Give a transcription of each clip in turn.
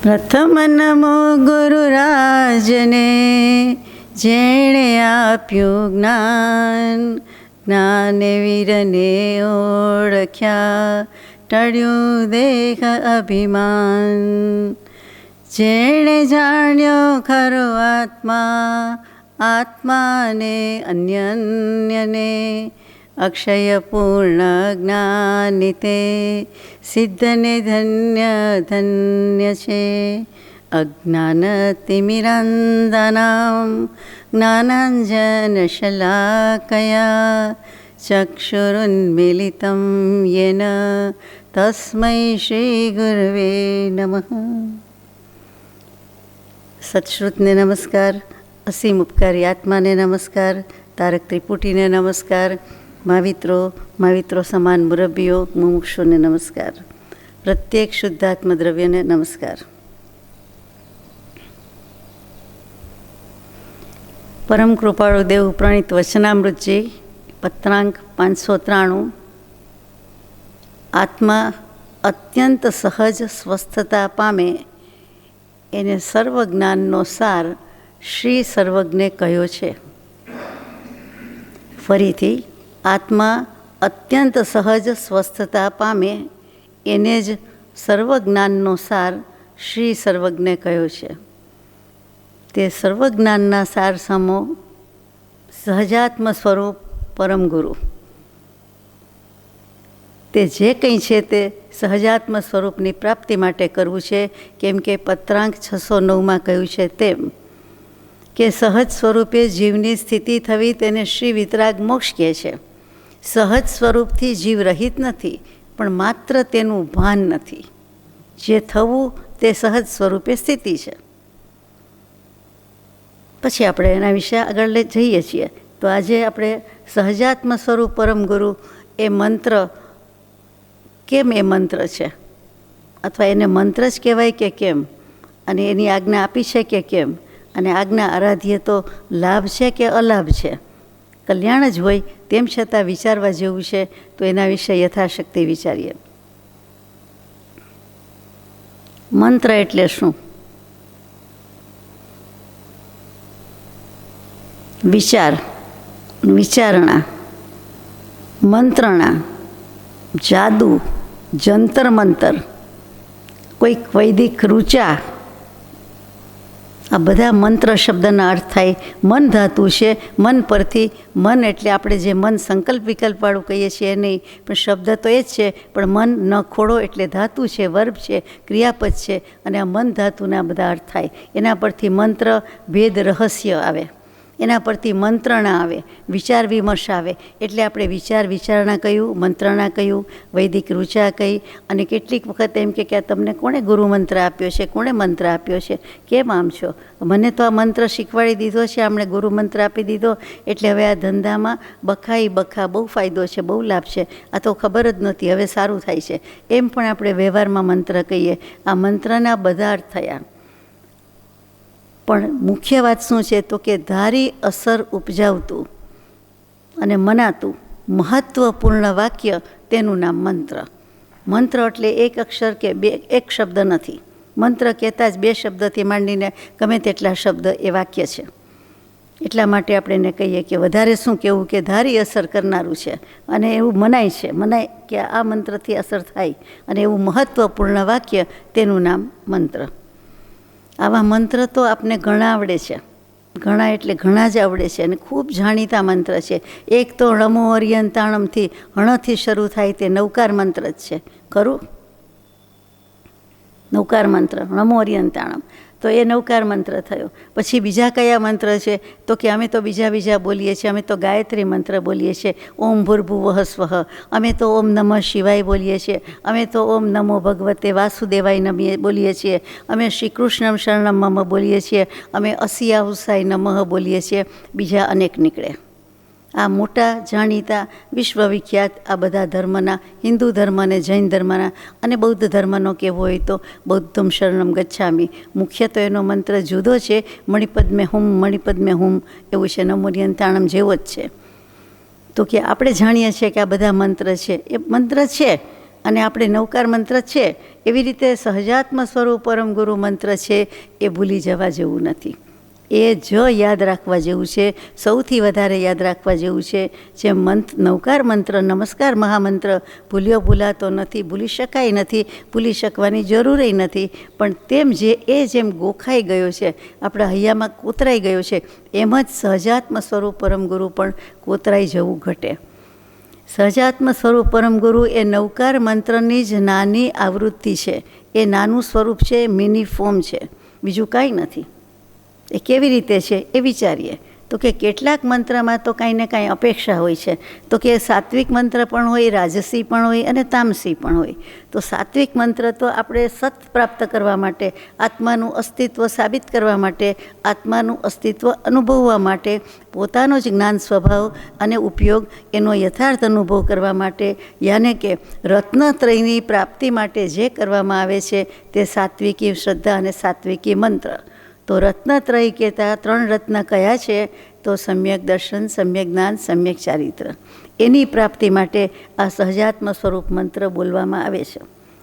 પ્રથમ નમો ગુરુરાજને, જેણે આપ્યું જ્ઞાન. જ્ઞાને વીરને ઓળખ્યા, ટળ્યું દેહ અભિમાન. જેણે જાણ્યો ખરો આત્મા, આત્માને અન્યને. અક્ષય પૂર્ણ જ્ઞાનિતે, સિદ્ધને ધન્ય ધન્ય છે. અજ્ઞાનતિમિરાંધનાં જ્ઞાનાંજનશલાકયા, ચક્ષુરુન્મીલિतं યેન તસ્મૈ શ્રી ગુરવે નમઃ. સત્શ્રુતને નમસ્કાર, અસીમ ઉપકારી આત્માને નમસ્કાર, તારક ત્રિપુટીને નમસ્કાર, માવિત્રો સમાન મુરબ્બીઓ મુમુક્ષુને નમસ્કાર, પ્રત્યેક શુદ્ધાત્મ દ્રવ્યને નમસ્કાર. પરમ કૃપાળુ દેવ પ્રણીત વચનામૃતજી, પત્રાંક 593. આત્મા અત્યંત સહજ સ્વસ્થતા પામે, એને સર્વજ્ઞાનનો સાર શ્રી સર્વજ્ઞે કહ્યો છે. ફરીથી, આત્મા અત્યંત સહજ સ્વસ્થતા પામે, એને જ સર્વજ્ઞાનનો સાર શ્રી સર્વજ્ઞે કહ્યો છે. તે સર્વજ્ઞાનના સાર સમો સહજાત્મ સ્વરૂપ પરમ ગુરુ. તે જે કંઈ છે તે સહજાત્મ સ્વરૂપની પ્રાપ્તિ માટે કરવું છે. કેમ કે પત્રાંક 609માં કહ્યું છે તેમ કે સહજ સ્વરૂપે જીવની સ્થિતિ થવી તેને શ્રી વિતરાગ મોક્ષ કહે છે. સહજ સ્વરૂપથી જીવ રહિત નથી, પણ માત્ર તેનું ભાન નથી. જે થવું તે સહજ સ્વરૂપે સ્થિતિ છે. પછી આપણે એના વિશે આગળ જઈએ છીએ. તો આજે આપણે સહજાત્મ સ્વરૂપ પરમ ગુરુ એ મંત્ર, કેમ એ મંત્ર છે, અથવા એને મંત્ર જ કહેવાય કે કેમ, અને એની આજ્ઞા આપી છે કે કેમ, અને આજ્ઞા આરાધ્ય તો લાભ છે કે અલાભ છે, કલ્યાણ જ હોય તેમ છતાં વિચારવા જેવું છે. તો એના વિશે યથાશક્તિ વિચારીએ. મંત્ર એટલે શું? વિચાર, વિચારણા, મંત્રણા, જાદુ, જંતર મંતર, કોઈક વૈદિક ઋચા, આ બધા મંત્ર શબ્દના અર્થ થાય. મન ધાતુ છે. મન પરથી, મન એટલે આપણે જે મન સંકલ્પ વિકલ્પવાળું કહીએ છીએ નહીં, પણ શબ્દ તો એ જ છે. પણ મન ન ખોડો એટલે ધાતુ છે, વર્બ છે, ક્રિયાપદ છે, અને આ મન ધાતુના બધા અર્થ થાય. એના પરથી મંત્ર, ભેદ, રહસ્ય આવે. એના પરથી મંત્રણા આવે, વિચાર વિમર્શ આવે. એટલે આપણે વિચાર વિચારણા કહ્યું, મંત્રણા કહ્યું, વૈદિક ઋચા કહી. અને કેટલીક વખત એમ કે આ તમને કોણે ગુરુ મંત્ર આપ્યો છે, કોણે મંત્ર આપ્યો છે, કેમ આમ છો? મને તો આ મંત્ર શીખવાડી દીધો છે, આમણે ગુરુ મંત્ર આપી દીધો, એટલે હવે આ ધંધામાં બખા બહુ ફાયદો છે, બહુ લાભ છે. આ તો ખબર જ નહોતી, હવે સારું થાય છે. એમ પણ આપણે વ્યવહારમાં મંત્ર કહીએ. આ મંત્રના બધા અર્થ થયા. પણ મુખ્ય વાત શું છે? તો કે ધારી અસર ઉપજાવતું અને મનાતું મહત્ત્વપૂર્ણ વાક્ય, તેનું નામ મંત્ર. મંત્ર એટલે એક અક્ષર કે એક શબ્દ નથી. મંત્ર કહેતા જ 2 શબ્દથી માંડીને ગમે તેટલા શબ્દ એ વાક્ય છે. એટલા માટે આપણે એને કહીએ કે વધારે શું કહેવું કે ધારી અસર કરનારું છે. અને એવું મનાય કે આ મંત્રથી અસર થાય. અને એવું મહત્ત્વપૂર્ણ વાક્ય, તેનું નામ મંત્ર. આવા મંત્ર તો આપને ઘણા આવડે છે. ઘણા એટલે ઘણા જ આવડે છે, અને ખૂબ જાણીતા મંત્ર છે. એક તો ણમો અર્યંતાણમથી, હણથી શરૂ થાય તે નવકાર મંત્ર જ છે. ખરું? નવકાર મંત્ર, ણમો અર્યંતાણમ, તો એ નવકાર મંત્ર થયો. પછી બીજા કયા મંત્ર છે? તો કે અમે તો બીજા બોલીએ છીએ. અમે તો ગાયત્રી મંત્ર બોલીએ છીએ. ઓમ ભૂર્ભુવઃ સ્વઃ. અમે તો ઓમ નમઃ શિવાય બોલીએ છીએ. અમે તો ઓમ નમો ભગવતે વાસુદેવાય નમીએ બોલીએ છીએ. અમે શ્રી કૃષ્ણમ શરણમ મમ બોલીએ છીએ. અમે અસિયાહુસાય નમઃ બોલીએ છીએ. બીજા અનેક નીકળે. આ મોટા જાણીતા વિશ્વવિખ્યાત આ બધા ધર્મના, હિન્દુ ધર્મ અને જૈન ધર્મના, અને બૌદ્ધ ધર્મનો કહેવો હોય તો બૌદ્ધમ શરણમ ગચ્છામી. મુખ્ય તો એનો મંત્ર જુદો છે. મણિપદ્મે હુમ એવું છે. નમોર્યંતાણમ જેવો જ છે. તો કે આપણે જાણીએ છીએ કે આ બધા મંત્ર છે. એ મંત્ર છે, અને આપણે નવકાર મંત્ર છે એવી રીતે સહજાત્મ સ્વરૂપ પરમ ગુરુ મંત્ર છે એ ભૂલી જવા જેવું નથી. એ યાદ રાખવા જેવું છે, સૌથી વધારે યાદ રાખવા જેવું છે. જે નવકાર મંત્ર, નમસ્કાર મહામંત્ર ભૂલાતો નથી, ભૂલી શકાય નથી, ભૂલી શકવાની જરૂર નથી. પણ જેમ ગોખાઈ ગયો છે, આપણા હૈયામાં કોતરાઈ ગયો છે, એમ જ સહજાત્મ સ્વરૂપ પરમ ગુરુ પણ કોતરાઈ જવું ઘટે. સહજાત્મ સ્વરૂપ પરમ ગુરુ એ નવકાર મંત્રની જ નાની આવૃત્તિ છે. એ નાનું સ્વરૂપ છે, મિની ફોર્મ છે, બીજું કાંઈ નથી. એ કેવી રીતે છે એ વિચારીએ તો કે કેટલાક મંત્રમાં તો કાંઈ ને કાંઈ અપેક્ષા હોય છે. તો કે સાત્વિક મંત્ર પણ હોય, રાજસી પણ હોય અને તામસી પણ હોય. તો સાત્વિક મંત્ર તો આપણે સત પ્રાપ્ત કરવા માટે, આત્માનું અસ્તિત્વ સાબિત કરવા માટે, આત્માનું અસ્તિત્વ અનુભવવા માટે, પોતાનો જ જ્ઞાન સ્વભાવ અને ઉપયોગ એનો યથાર્થ અનુભવ કરવા માટે, યાને કે રત્નત્રયની પ્રાપ્તિ માટે જે કરવામાં આવે છે તે સાત્વિકી શ્રદ્ધા અને સાત્વિકી મંત્ર. તો રત્નત્રય કહેતા 3 રત્ન કયા છે? તો સમ્યક દર્શન, સમ્યક જ્ઞાન, સમ્યક ચારિત્ર. એની પ્રાપ્તિ માટે આ સહજાત્મ સ્વરૂપ મંત્ર બોલવામાં આવે છે.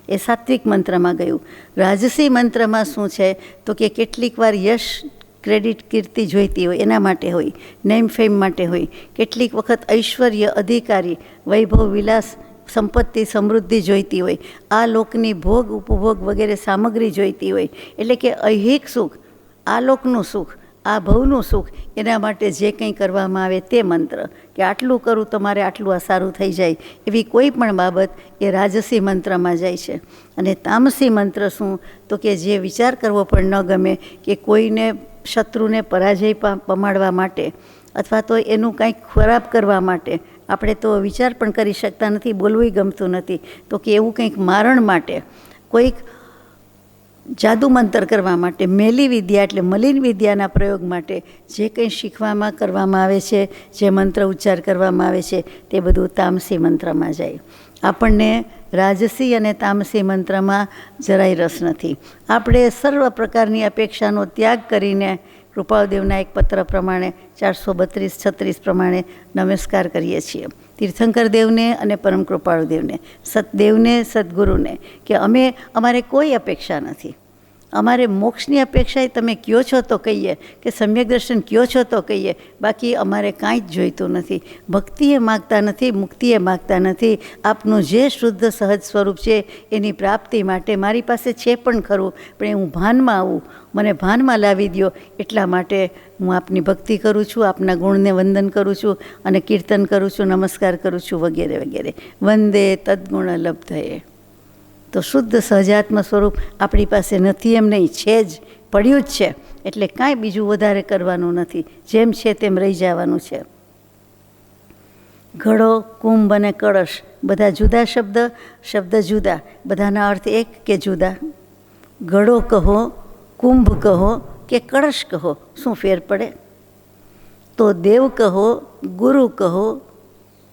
એ સાત્વિક મંત્રમાં ગયું. રાજસી મંત્રમાં શું છે? તો કે કેટલીક વાર યશ, ક્રેડિટ, કીર્તિ જોઈતી હોય એના માટે હોય, નેમ ફેમ માટે હોય. કેટલીક વખત ઐશ્વર્ય, અધિકારી, વૈભવ, વિલાસ, સંપત્તિ, સમૃદ્ધિ જોઈતી હોય. આ લોકની ભોગ, ઉપભોગ વગેરે સામગ્રી જોઈતી હોય. એટલે કે ઐહિક સુખ, આ લોકનું સુખ, આ ભવનું સુખ, એના માટે જે કંઈ કરવામાં આવે તે મંત્ર, કે આટલું કરું તો મારે આટલું આ સારું થઈ જાય, એવી કોઈ પણ બાબત એ રાજસી મંત્રમાં જાય છે. અને તામસી મંત્ર શું? તો કે જે વિચાર કરવો પણ ન ગમે, કે કોઈને શત્રુને પરાજય પમાડવા માટે અથવા તો એનું કંઈક ખરાબ કરવા માટે આપણે તો વિચાર પણ કરી શકતા નથી, બોલવું ગમતું નથી. તો કે એવું કંઈક મારણ માટે, કોઈક જાદુ મંત્ર કરવા માટે, મેલી વિદ્યા એટલે મલિન વિદ્યાના પ્રયોગ માટે જે કંઈ શીખવામાં કરવામાં આવે છે, જે મંત્ર ઉચ્ચાર કરવામાં આવે છે, તે બધું તામસી મંત્રમાં જાય. આપણને રાજસી અને તામસી મંત્રમાં જરાય રસ નથી. આપણે સર્વ પ્રકારની અપેક્ષાનો ત્યાગ કરીને કૃપાળદેવના એક પત્ર પ્રમાણે 432-36 પ્રમાણે નમસ્કાર કરીએ છીએ તીર્થંકર દેવને અને પરમ કૃપાળુદેવને, સતદેવને, સદગુરુને, કે અમારે કોઈ અપેક્ષા નથી. અમારે મોક્ષની અપેક્ષા તમે કહો છો તો કહીએ, કે સમ્યક દર્શન કહો છો તો કહીએ, બાકી અમારે કાંઈ જ જોઈતું નથી. ભક્તિએ માગતા નથી, મુક્તિએ માગતા નથી. આપનું જે શુદ્ધ સહજ સ્વરૂપ છે એની પ્રાપ્તિ માટે મારી પાસે છે પણ ખરું, પણ હું ભાનમાં આવું, મને ભાનમાં લાવી દો, એટલા માટે હું આપની ભક્તિ કરું છું, આપના ગુણને વંદન કરું છું અને કીર્તન કરું છું, નમસ્કાર કરું છું વગેરે વગેરે. વંદે તદ્ગુણ લબ્ધયે. તો શુદ્ધ સહજાત્મ સ્વરૂપ આપણી પાસે નથી એમ નહીં, છે જ, પડ્યું જ છે. એટલે કાંઈ બીજું વધારે કરવાનું નથી, જેમ છે તેમ રહી જવાનું છે. ઘડો, કુંભ અને કળશ બધા જુદા શબ્દ જુદા, બધાના અર્થ એક કે જુદા? ઘડો કહો, કુંભ કહો કે કળશ કહો, શું ફેર પડે? તો દેવ કહો, ગુરુ કહો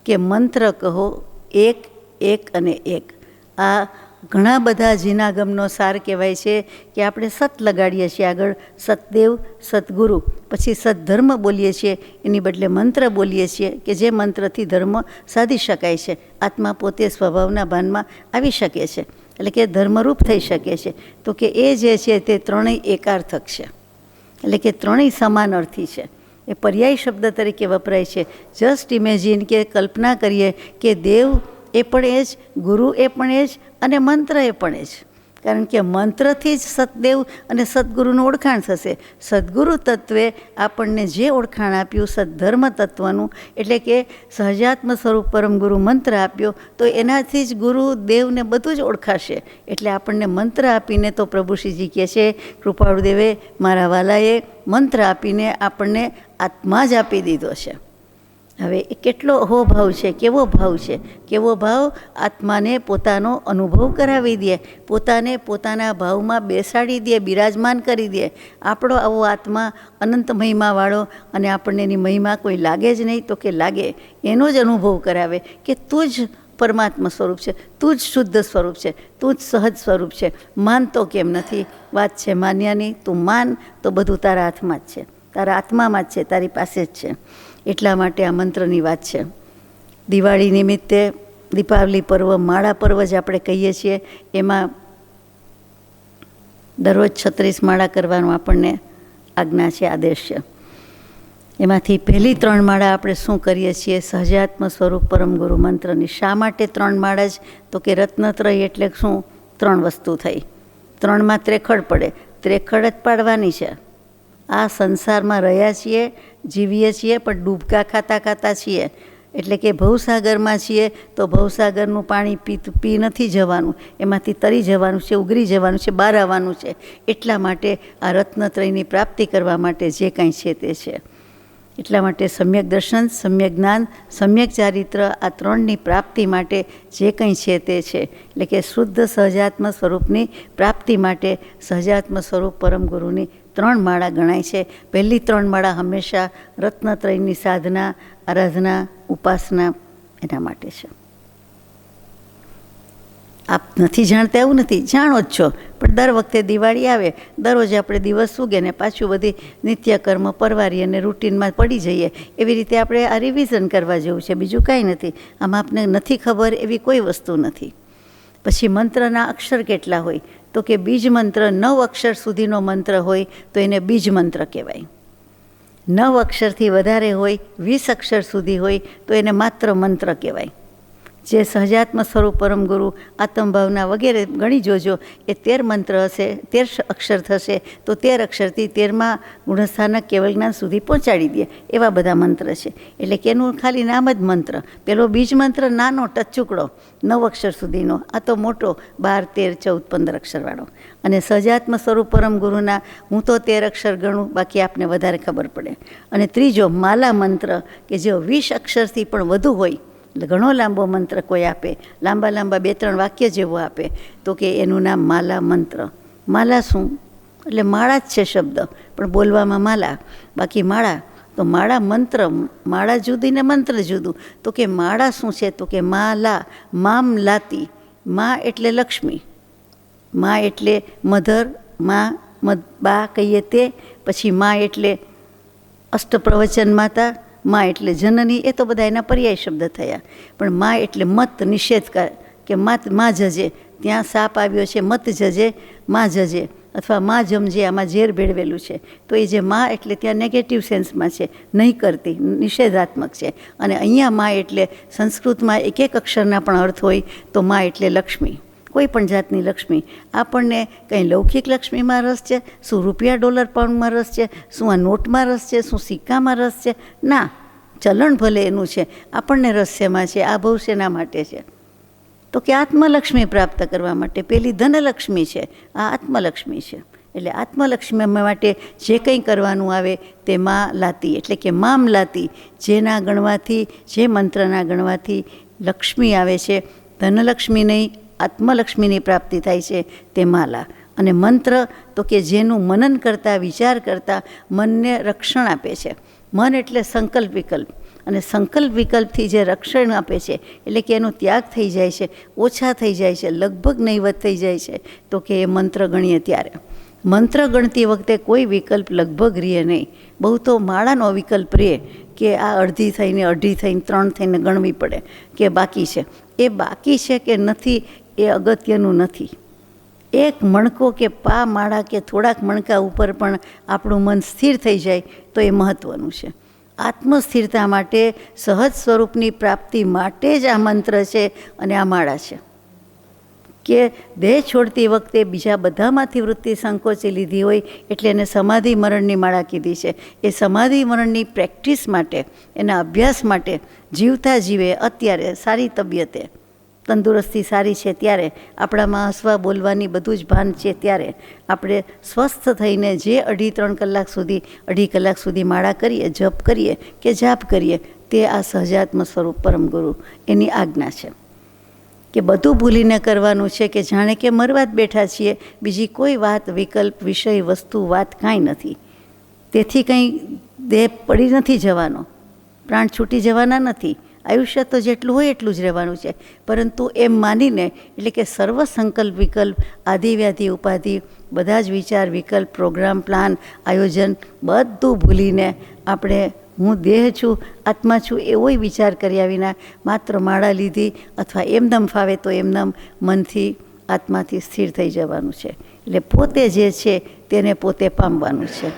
કે મંત્ર કહો, એક, એક અને એક. આ ઘણા બધા જીનાગમનો સાર કહેવાય છે, કે આપણે સત લગાડીએ છીએ આગળ, સતદેવ, સદગુરુ, પછી સદધર્મ બોલીએ છીએ, એની બદલે મંત્ર બોલીએ છીએ, કે જે મંત્રથી ધર્મ સાધી શકાય છે. આત્મા પોતે સ્વભાવના ભાનમાં આવી શકે છે, એટલે કે ધર્મરૂપ થઈ શકે છે. તો કે એ જે છે તે ત્રણેય એકાર્થક છે, એટલે કે ત્રણેય સમાન અર્થી છે. એ પર્યાય શબ્દ તરીકે વપરાય છે. જસ્ટ ઇમેજિન, કે કલ્પના કરીએ કે દેવ એ પણ એ જ, ગુરુ એ પણ એ જ અને મંત્ર એ પણ એ જ. કારણ કે મંત્રથી જ સતદેવ અને સદગુરુનું ઓળખાણ થશે. સદગુરુ તત્વે આપણને જે ઓળખાણ આપ્યું સદ્ધર્મ તત્વનું, એટલે કે સહજાત્મ સ્વરૂપ પરમ ગુરુ મંત્ર આપ્યો, તો એનાથી જ ગુરુ દેવને બધું જ ઓળખાશે. એટલે આપણને મંત્ર આપીને તો પ્રભુશ્રીજી કહે છે, કૃપાળુદેવે મારા વાલાએ મંત્ર આપીને આપણને આત્મા જ આપી દીધો છે. હવે એ કેટલો અહોભાવ છે, કેવો ભાવ છે, કેવો ભાવ! આત્માને પોતાનો અનુભવ કરાવી દે, પોતાને પોતાના ભાવમાં બેસાડી દે, બિરાજમાન કરી દે. આપણો આવો આત્મા અનંત મહિમાવાળો, અને આપણને એની મહિમા કોઈ લાગે જ નહીં, તો કે લાગે, એનો જ અનુભવ કરાવે, કે તું જ પરમાત્મા સ્વરૂપ છે, તું જ શુદ્ધ સ્વરૂપ છે, તું જ સહજ સ્વરૂપ છે. માનતો કેમ નથી? વાત છે માન્યાની. તું માન તો બધું તારા હાથમાં જ છે, તારા આત્મામાં જ છે, તારી પાસે જ છે. એટલા માટે આ મંત્રની વાત છે. દિવાળી નિમિત્તે દીપાવલી પર્વ, માળા પર્વ જ આપણે કહીએ છીએ, એમાં દરરોજ 36 માળા કરવાનું આપણને આજ્ઞા છે, આદેશ છે. એમાંથી પહેલી 3 માળા આપણે શું કરીએ છીએ? સહજાત્મ સ્વરૂપ પરમ ગુરુ મંત્રની. શા માટે 3 માળા જ? તો કે રત્નત્રય એટલે શું? 3 વસ્તુ થઈ. 3માં ત્રેખડ પડે, ત્રેખડ જ પાડવાની છે. આ સંસારમાં રહ્યા છીએ, જીવીએ છીએ, પણ ડૂબકા ખાતા ખાતા છીએ. એટલે કે ભવસાગરમાં છીએ તો ભવસાગરનું પાણી પી નથી જવાનું, એમાંથી તરી જવાનું છે, ઉગરી જવાનું છે, બહાર આવવાનું છે. એટલા માટે આ રત્નત્રયની પ્રાપ્તિ કરવા માટે જે કાંઈ છે તે છે. એટલા માટે સમ્યક દર્શન, સમ્યક જ્ઞાન, સમ્યક ચારિત્ર, આ 3ની પ્રાપ્તિ માટે જે કંઈ છે તે છે. એટલે કે શુદ્ધ સહજાત્મ સ્વરૂપની પ્રાપ્તિ માટે સહજાત્મ સ્વરૂપ પરમ ગુરુની 3 માળા ગણાય છે. પહેલી 3 માળા હંમેશા રત્નત્રયની સાધના, આરાધના, ઉપાસના એના માટે છે. આપ નથી જાણતા એવું નથી, જાણો જ છો, પણ દર વખતે દિવાળી આવે, દરરોજ આપણે દિવસ ઉગે ને પાછું બધી નિત્યકર્મ પરવારી અને રૂટીનમાં પડી જઈએ. એવી રીતે આપણે આ રિવિઝન કરવા જેવું છે, બીજું કાંઈ નથી. આમાં આપને નથી ખબર એવી કોઈ વસ્તુ નથી. પછી મંત્રના અક્ષર કેટલા હોય? તો કે બીજ મંત્ર 9 અક્ષર સુધીનો મંત્ર હોય તો એને બીજ મંત્ર કહેવાય. 9 અક્ષરથી વધારે હોય, 20 અક્ષર સુધી હોય તો એને માત્ર મંત્ર કહેવાય. જે સહજાત્મ સ્વરૂપ પરમ ગુરુ, આત્મભાવના વગેરે ગણી જોજો, એ 13 મંત્ર હશે, 13 અક્ષર થશે તો 13 અક્ષરથી 13મા ગુણસ્થાનક કેવલ જ્ઞાન સુધી પહોંચાડી દે, એવા બધા મંત્ર છે. એટલે કે એનું ખાલી નામ જ મંત્ર. પેલો બીજ મંત્ર નાનો ટચુકડો 9 અક્ષર સુધીનો, આ તો મોટો 12, 13, 14, 15 અક્ષરવાળો. અને સહજાત્મ સ્વરૂપ પરમ ગુરુના હું તો 13 અક્ષર ગણું, બાકી આપને વધારે ખબર પડે. અને ત્રીજો માલા મંત્ર, કે જે 20 અક્ષરથી પણ વધુ હોય, એટલે ઘણો લાંબો મંત્ર કોઈ આપે, લાંબા 2-3 વાક્ય જેવો આપે, તો કે એનું નામ માલા મંત્ર. માલા શું? એટલે માળા જ છે શબ્દ, પણ બોલવામાં માલા, બાકી માળા. તો માળા મંત્ર, માળા જુદી ને મંત્ર જુદું. તો કે માળા શું છે? તો કે માલા, મામ લાતી. મા એટલે લક્ષ્મી, મા એટલે મધર, મા બા કહીએ તે. પછી મા એટલે અષ્ટપ્રવચન માતા, મા એટલે જનની, એ તો બધા એના પર્યાય શબ્દ થયા. પણ મા એટલે મત નિષેધ કે મા જજે, ત્યાં સાપ આવ્યો છે, મત જજે, મા જજે, અથવા મા જમજે, આમાં ઝેર ભેળવેલું છે. તો એ જે મા એટલે ત્યાં નેગેટિવ સેન્સમાં છે, નહીં કરતી, નિષેધાત્મક છે. અને અહીંયા મા એટલે સંસ્કૃતમાં એક અક્ષરના પણ અર્થ હોય. તો મા એટલે લક્ષ્મી, કોઈ પણ જાતની લક્ષ્મી. આપણને કંઈ લૌકિક લક્ષ્મીમાં રસ છે? શું રૂપિયા, ડોલર, પાઉન્ડમાં રસ છે? શું આ નોટમાં રસ છે? શું સિક્કામાં રસ છે? ના, ચલણ ભલે એનું છે, આપણને રસ શેમાં છે? આ ભવ શેના માટે છે? તો કે આત્મલક્ષ્મી પ્રાપ્ત કરવા માટે. પેલી ધનલક્ષ્મી છે, આ આત્મલક્ષ્મી છે. એટલે આત્મલક્ષ્મી માટે જે કંઈ કરવાનું આવે તે મા લાતી, એટલે કે મામ લાતી. જેના ગણવાથી, જે મંત્રના ગણવાથી લક્ષ્મી આવે છે, ધનલક્ષ્મી નહીં, આત્મલક્ષ્મીની પ્રાપ્તિ થાય છે, તે માલા. અને મંત્ર તો કે જેનું મનન કરતાં, વિચાર કરતાં મનને રક્ષણ આપે છે. મન એટલે સંકલ્પ વિકલ્પ, અને સંકલ્પ વિકલ્પથી જે રક્ષણ આપે છે, એટલે કે એનો ત્યાગ થઈ જાય છે, ઓછા થઈ જાય છે, લગભગ નહીવત થઈ જાય છે, તો કે એ મંત્ર ગણીએ ત્યારે. મંત્ર ગણતી વખતે કોઈ વિકલ્પ લગભગ રહે નહીં. બહુ તો માળાનો વિકલ્પ રહે કે આ અડધી થઈને, અઢી થઈને, 3 થઈને ગણવી પડે કે બાકી છે. એ બાકી છે કે નથી એ અગત્યનું નથી. એક મણકો કે પા માળા કે થોડાક મણકા ઉપર પણ આપણું મન સ્થિર થઈ જાય તો એ મહત્ત્વનું છે. આત્મસ્થિરતા માટે, સહજ સ્વરૂપની પ્રાપ્તિ માટે જ આ મંત્ર છે અને આ માળા છે. કે દેહ છોડતી વખતે બીજા બધામાંથી વૃત્તિ સંકોચી લીધી હોય એટલે એને સમાધિ મરણની માળા કીધી છે. એ સમાધિ મરણની પ્રેક્ટિસ માટે, એના અભ્યાસ માટે, જીવતા જીવે અત્યારે સારી તબિયતે, તંદુરસ્તી સારી છે ત્યારે, આપણામાં હસવા બોલવાની બધું જ ભાન છે ત્યારે આપણે સ્વસ્થ થઈને જે 2.5-3 કલાક સુધી, 2.5 કલાક સુધી માળા કરીએ, જપ કરીએ કે જાપ કરીએ, તે આ સહજાત્મ સ્વરૂપ પરમ ગુરુ એની આજ્ઞા છે. કે બધું ભૂલીને કરવાનું છે, કે જાણે કે મરવા જ બેઠા છીએ, બીજી કોઈ વાત, વિકલ્પ, વિષય, વસ્તુ, વાત કાંઈ નથી. તેથી કંઈ દેહ પડી નથી જવાનો, પ્રાણ છૂટી જવાના નથી. આયુષ્ય તો જેટલું હોય એટલું જ રહેવાનું છે. પરંતુ એમ માનીને, એટલે કે સર્વ સંકલ્પ વિકલ્પ, આદિ વ્યાધિ ઉપાધિ, બધા જ વિચાર, વિકલ્પ, પ્રોગ્રામ, પ્લાન, આયોજન બધું ભૂલીને આપણે હું દેહ છું, આત્મા છું એવોય વિચાર કર્યા વિના માત્ર માળા લીધી અથવા એમનેમ ફાવે તો એમનેમ મનથી આત્માથી સ્થિર થઈ જવાનું છે. એટલે પોતે જે છે તેને પોતે પામવાનું છે.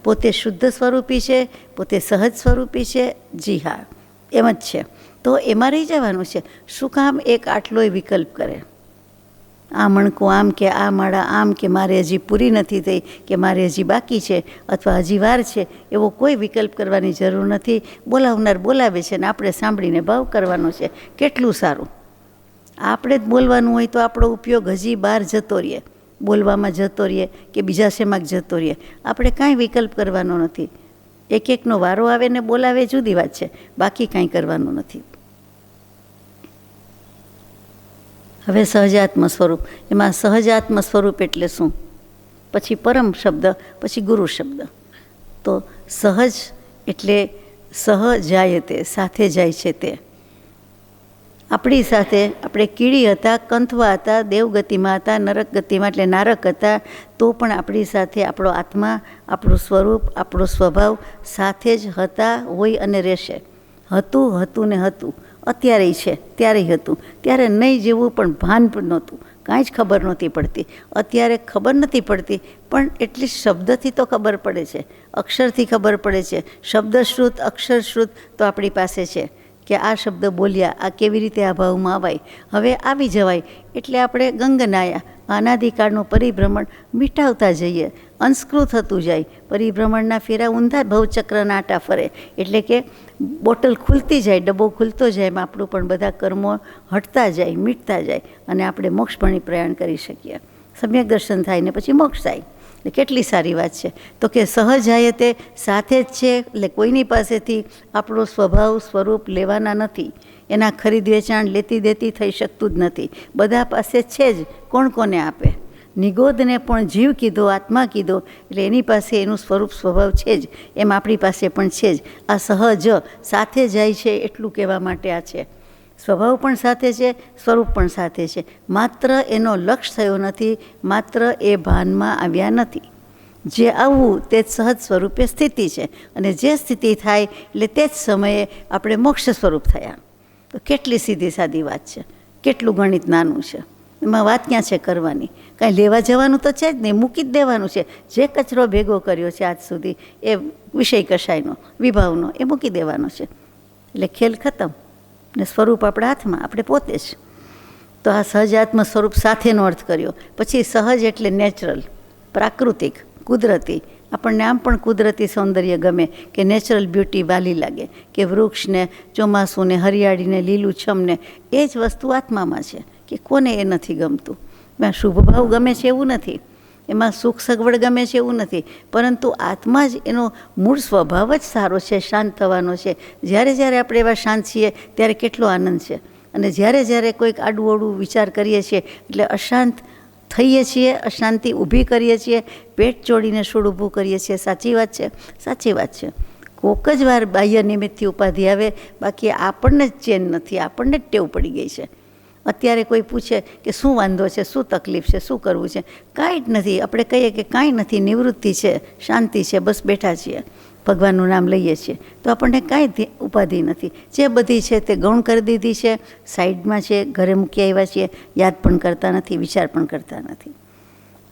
પોતે શુદ્ધ સ્વરૂપી છે, પોતે સહજ સ્વરૂપી છે. જી હા, એમ જ છે. તો એમાં રહી જવાનું છે. શું કામ એક આટલોય વિકલ્પ કરે? આ મણકો આમ કે આ માળા આમ કે મારે હજી પૂરી નથી થઈ કે મારે હજી બાકી છે અથવા હજી વાર છે, એવો કોઈ વિકલ્પ કરવાની જરૂર નથી. બોલાવનાર બોલાવે છે ને આપણે સાંભળીને ભાવ કરવાનો છે. કેટલું સારું! આપણે જ બોલવાનું હોય તો આપણો ઉપયોગ હજી બહાર જતો રહીએ, બોલવામાં જતો રહીએ કે બીજા શેમાં જતો રહીએ. આપણે કાંઈ વિકલ્પ કરવાનો નથી. એક એકનો વારો આવે ને બોલાવે જુદી વાત છે, બાકી કાંઈ કરવાનું નથી. હવે સહજાત્મ સ્વરૂપ, એમાં સહજાત્મ સ્વરૂપ એટલે શું? પછી પરમ શબ્દ, પછી ગુરુ શબ્દ. તો સહજ એટલે સહજાયતે, સાથે જાય છે તે. આપણી સાથે આપણે કીડી હતા, કંથવા હતા, દેવગતિમાં હતા, નરક ગતિમાં એટલે નારક હતા, તો પણ આપણી સાથે આપણો આત્મા, આપણું સ્વરૂપ, આપણો સ્વભાવ સાથે જ હતા, હોય અને રહેશે. હતું ને હતું. અત્યારે છે, ત્યારે હતું. ત્યારે નહીં જેવું પણ ભાન પણ નહોતું, કાંઈ જ ખબર નહોતી પડતી. અત્યારે ખબર નથી પડતી, પણ એટલી શબ્દથી તો ખબર પડે છે, અક્ષરથી ખબર પડે છે. શબ્દશ્રુત, અક્ષરશ્રુત તો આપણી પાસે છે કે આ શબ્દ બોલ્યા, આ કેવી રીતે આ ભાવમાં આવાય, હવે આવી જવાય. એટલે આપણે ગંગનાયા, અનાદિકાળનું પરિભ્રમણ મિટાવતા જઈએ, અંશકૃત થતું જાય. પરિભ્રમણના ફેરા ઊંધા ભવચક્રના આટા ફરે. એટલે કે બોટલ ખુલતી જાય, ડબ્બો ખુલતો જાય, એમાં આપણું પણ બધા કર્મો હટતા જાય, મીટતા જાય અને આપણે મોક્ષભણી પ્રયાણ કરી શકીએ. સમ્યક દર્શન થાય ને પછી મોક્ષ થાય. કેટલી સારી વાત છે. તો કે સહજાય તે સાથે જ છે. એટલે કોઈની પાસેથી આપણો સ્વભાવ સ્વરૂપ લેવાના નથી. એના ખરીદ વેચાણ લેતી દેતી થઈ શકતું જ નથી. બધા પાસે છે જ. કોણ કોને આપે? નિગોદને પણ જીવ કીધો, આત્મા કીધો, એટલે એની પાસે એનું સ્વરૂપ સ્વભાવ છે જ. એમ આપણી પાસે પણ છે જ. આ સહજ સાથે જાય છે એટલું કહેવા માટે આ છે. સ્વભાવ પણ સાથે છે, સ્વરૂપ પણ સાથે છે. માત્ર એનો લક્ષ્ય થયો નથી, માત્ર એ ભાનમાં આવ્યા નથી. જે આવવું તે જ સહજ સ્વરૂપે સ્થિતિ છે, અને જે સ્થિતિ થાય એટલે તે જ સમયે આપણે મોક્ષ સ્વરૂપ થયા. તો કેટલી સીધી સાદી વાત છે, કેટલું ગણિત નાનું છે. એમાં વાત ક્યાં છે કરવાની? કાંઈ લેવા જવાનું તો છે જ નહીં, મૂકી જ દેવાનું છે. જે કચરો ભેગો કર્યો છે આજ સુધી, એ વિષય કશાયનો, વિભાવનો, એ મૂકી દેવાનો છે. એટલે ખેલ ખતમ. ને સ્વરૂપ આપણા હાથમાં, આપણે પોતે જ. તો આ સહજાત્મ સ્વરૂપ સાથેનો અર્થ કર્યો. પછી સહજ એટલે નેચરલ, પ્રાકૃતિક, કુદરતી. આપણને આમ પણ કુદરતી સૌંદર્ય ગમે કે નેચરલ બ્યુટી વાલી લાગે, કે વૃક્ષને, ચોમાસુને, હરિયાળીને, લીલુંછમને. એ જ વસ્તુ આત્મામાં છે. કે કોને એ નથી ગમતું? એમાં શુભ ભાવ ગમે છે એવું નથી, એમાં સુખ સગવડ ગમે છે એવું નથી, પરંતુ આત્મા જ એનો મૂળ સ્વભાવ જ સારો છે, શાંત થવાનો છે. જ્યારે જ્યારે આપણે એવા શાંત છીએ ત્યારે કેટલો આનંદ છે. અને જ્યારે જ્યારે કોઈક આડું અવળું વિચાર કરીએ છીએ એટલે અશાંત થઈએ છીએ, અશાંતિ ઊભી કરીએ છીએ, પેટ ચોડીને સૂળ ઊભું કરીએ છીએ. સાચી વાત છે, સાચી વાત છે. કોક જ વાર બાહ્ય નિમિત્તથી ઉપાધિ આવે, બાકી આપણને જ ચેન નથી, આપણને જ ટેવ પડી ગઈ છે. અત્યારે કોઈ પૂછે કે શું વાંધો છે, શું તકલીફ છે, શું કરવું છે? કાંઈ જ નથી. આપણે કહીએ કે કાંઈ નથી, નિવૃત્તિ છે, શાંતિ છે, બસ બેઠા છીએ, ભગવાનનું નામ લઈએ છીએ, તો આપણને કાંઈ ઉપાધિ નથી. જે બધી છે તે ગૌણ કરી દીધી છે, સાઈડમાં છે, ઘરે મૂકી આવ્યા છીએ, યાદ પણ કરતા નથી, વિચાર પણ કરતા નથી.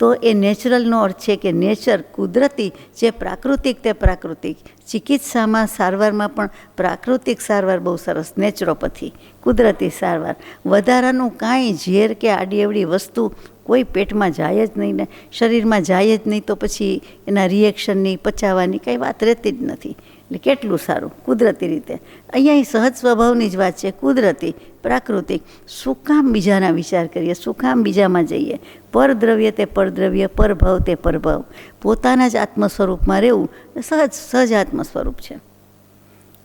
તો એ નેચરલનો અર્થ છે કે નેચર, કુદરતી. જે પ્રાકૃતિક તે પ્રાકૃતિક. ચિકિત્સામાં, સારવારમાં પણ પ્રાકૃતિક સારવાર બહુ સરસ, નેચરોપથી, કુદરતી સારવાર. વધારાનું કાંઈ ઝેર કે આડીઅવળી વસ્તુ કોઈ પેટમાં જાય જ નહીં ને, શરીરમાં જાય જ નહીં, તો પછી એના રિએક્શનની, પચાવવાની કાંઈ વાત રહેતી જ નથી. એટલે કેટલું સારું, કુદરતી રીતે. અહીંયા સહજ સ્વભાવની જ વાત છે, કુદરતી, પ્રાકૃતિક. શું કામ બીજાના વિચાર કરીએ, શું કામ બીજામાં જઈએ? પરદ્રવ્ય તે પરદ્રવ્ય, પરભાવ તે પરભાવ. પોતાના જ આત્મ સ્વરૂપમાં રહેવું સહજ આત્મ સ્વરૂપ છે.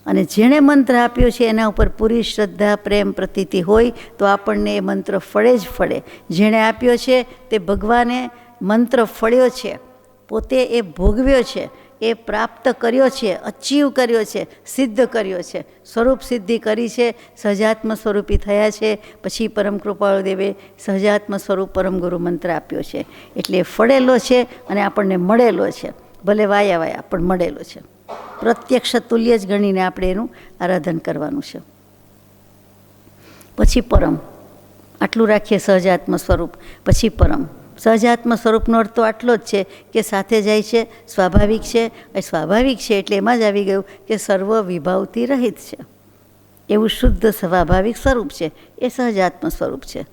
અને જેણે મંત્ર આપ્યો છે એના ઉપર પૂરી શ્રદ્ધા, પ્રેમ, પ્રતીતિ હોય તો આપણને એ મંત્ર ફળે જ ફળે. જેણે આપ્યો છે તે ભગવાને મંત્ર ફળ્યો છે, પોતે એ ભોગવ્યો છે, એ પ્રાપ્ત કર્યો છે, અચીવ કર્યો છે, સિદ્ધ કર્યો છે, સ્વરૂપ સિદ્ધિ કરી છે, સહજાત્મ સ્વરૂપી થયા છે. પછી પરમ કૃપાળુ દેવે સહજાત્મ સ્વરૂપ પરમ ગુરુ મંત્ર આપ્યો છે. એટલે ફળેલો છે અને આપણને મળેલો છે. ભલે વાયા વાયા પણ મળેલો છે. પ્રત્યક્ષ તુલ્ય જ ગણીને આપણે એનું આરાધન કરવાનું છે. પછી પરમ, આટલું રાખીએ સહજાત્મ સ્વરૂપ. પછી પરમ. સહજાત્મ સ્વરૂપનો અર્થ તો આટલો જ છે કે સાથે જાય છે, સ્વાભાવિક છે. એ સ્વાભાવિક છે એટલે એમાં જ આવી ગયું કે સર્વ વિભાવથી રહિત છે, એવું શુદ્ધ સ્વાભાવિક સ્વરૂપ છે. એ સહજાત્મ સ્વરૂપ છે.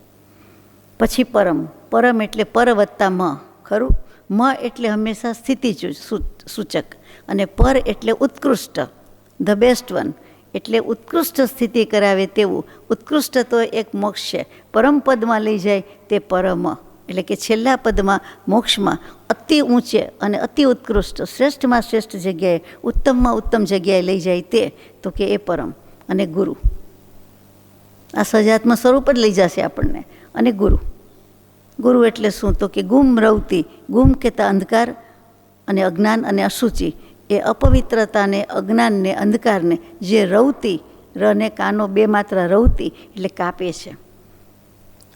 પછી પરમ. પરમ એટલે પર વત્તા મ, ખરું? મ એટલે હંમેશા સ્થિતિ સૂચક, અને પર એટલે ઉત્કૃષ્ટ, ધ બેસ્ટ વન, એટલે ઉત્કૃષ્ટ સ્થિતિ કરાવે તેવું. ઉત્કૃષ્ટ તો એક મોક્ષ છે. પરમ પદમાં લઈ જાય તે પરમ, એટલે કે છેલ્લા પદમાં મોક્ષમાં અતિ ઊંચે અને અતિ ઉત્કૃષ્ટ, શ્રેષ્ઠમાં શ્રેષ્ઠ જગ્યાએ, ઉત્તમમાં ઉત્તમ જગ્યાએ લઈ જાય તે, તો કે એ પરમ. અને ગુરુ, આ સહજાત્મ સ્વરૂપ જ લઈ જશે આપણને. અને ગુરુ. ગુરુ એટલે શું? તો કે ગુમ રવતી, ગુમ કહેતા અંધકાર અને અજ્ઞાન અને અશુચિ, એ અપવિત્રતાને, અજ્ઞાનને, અંધકારને જે રવતી, રને કાનો બે માત્રા રવતી એટલે કાપે છે.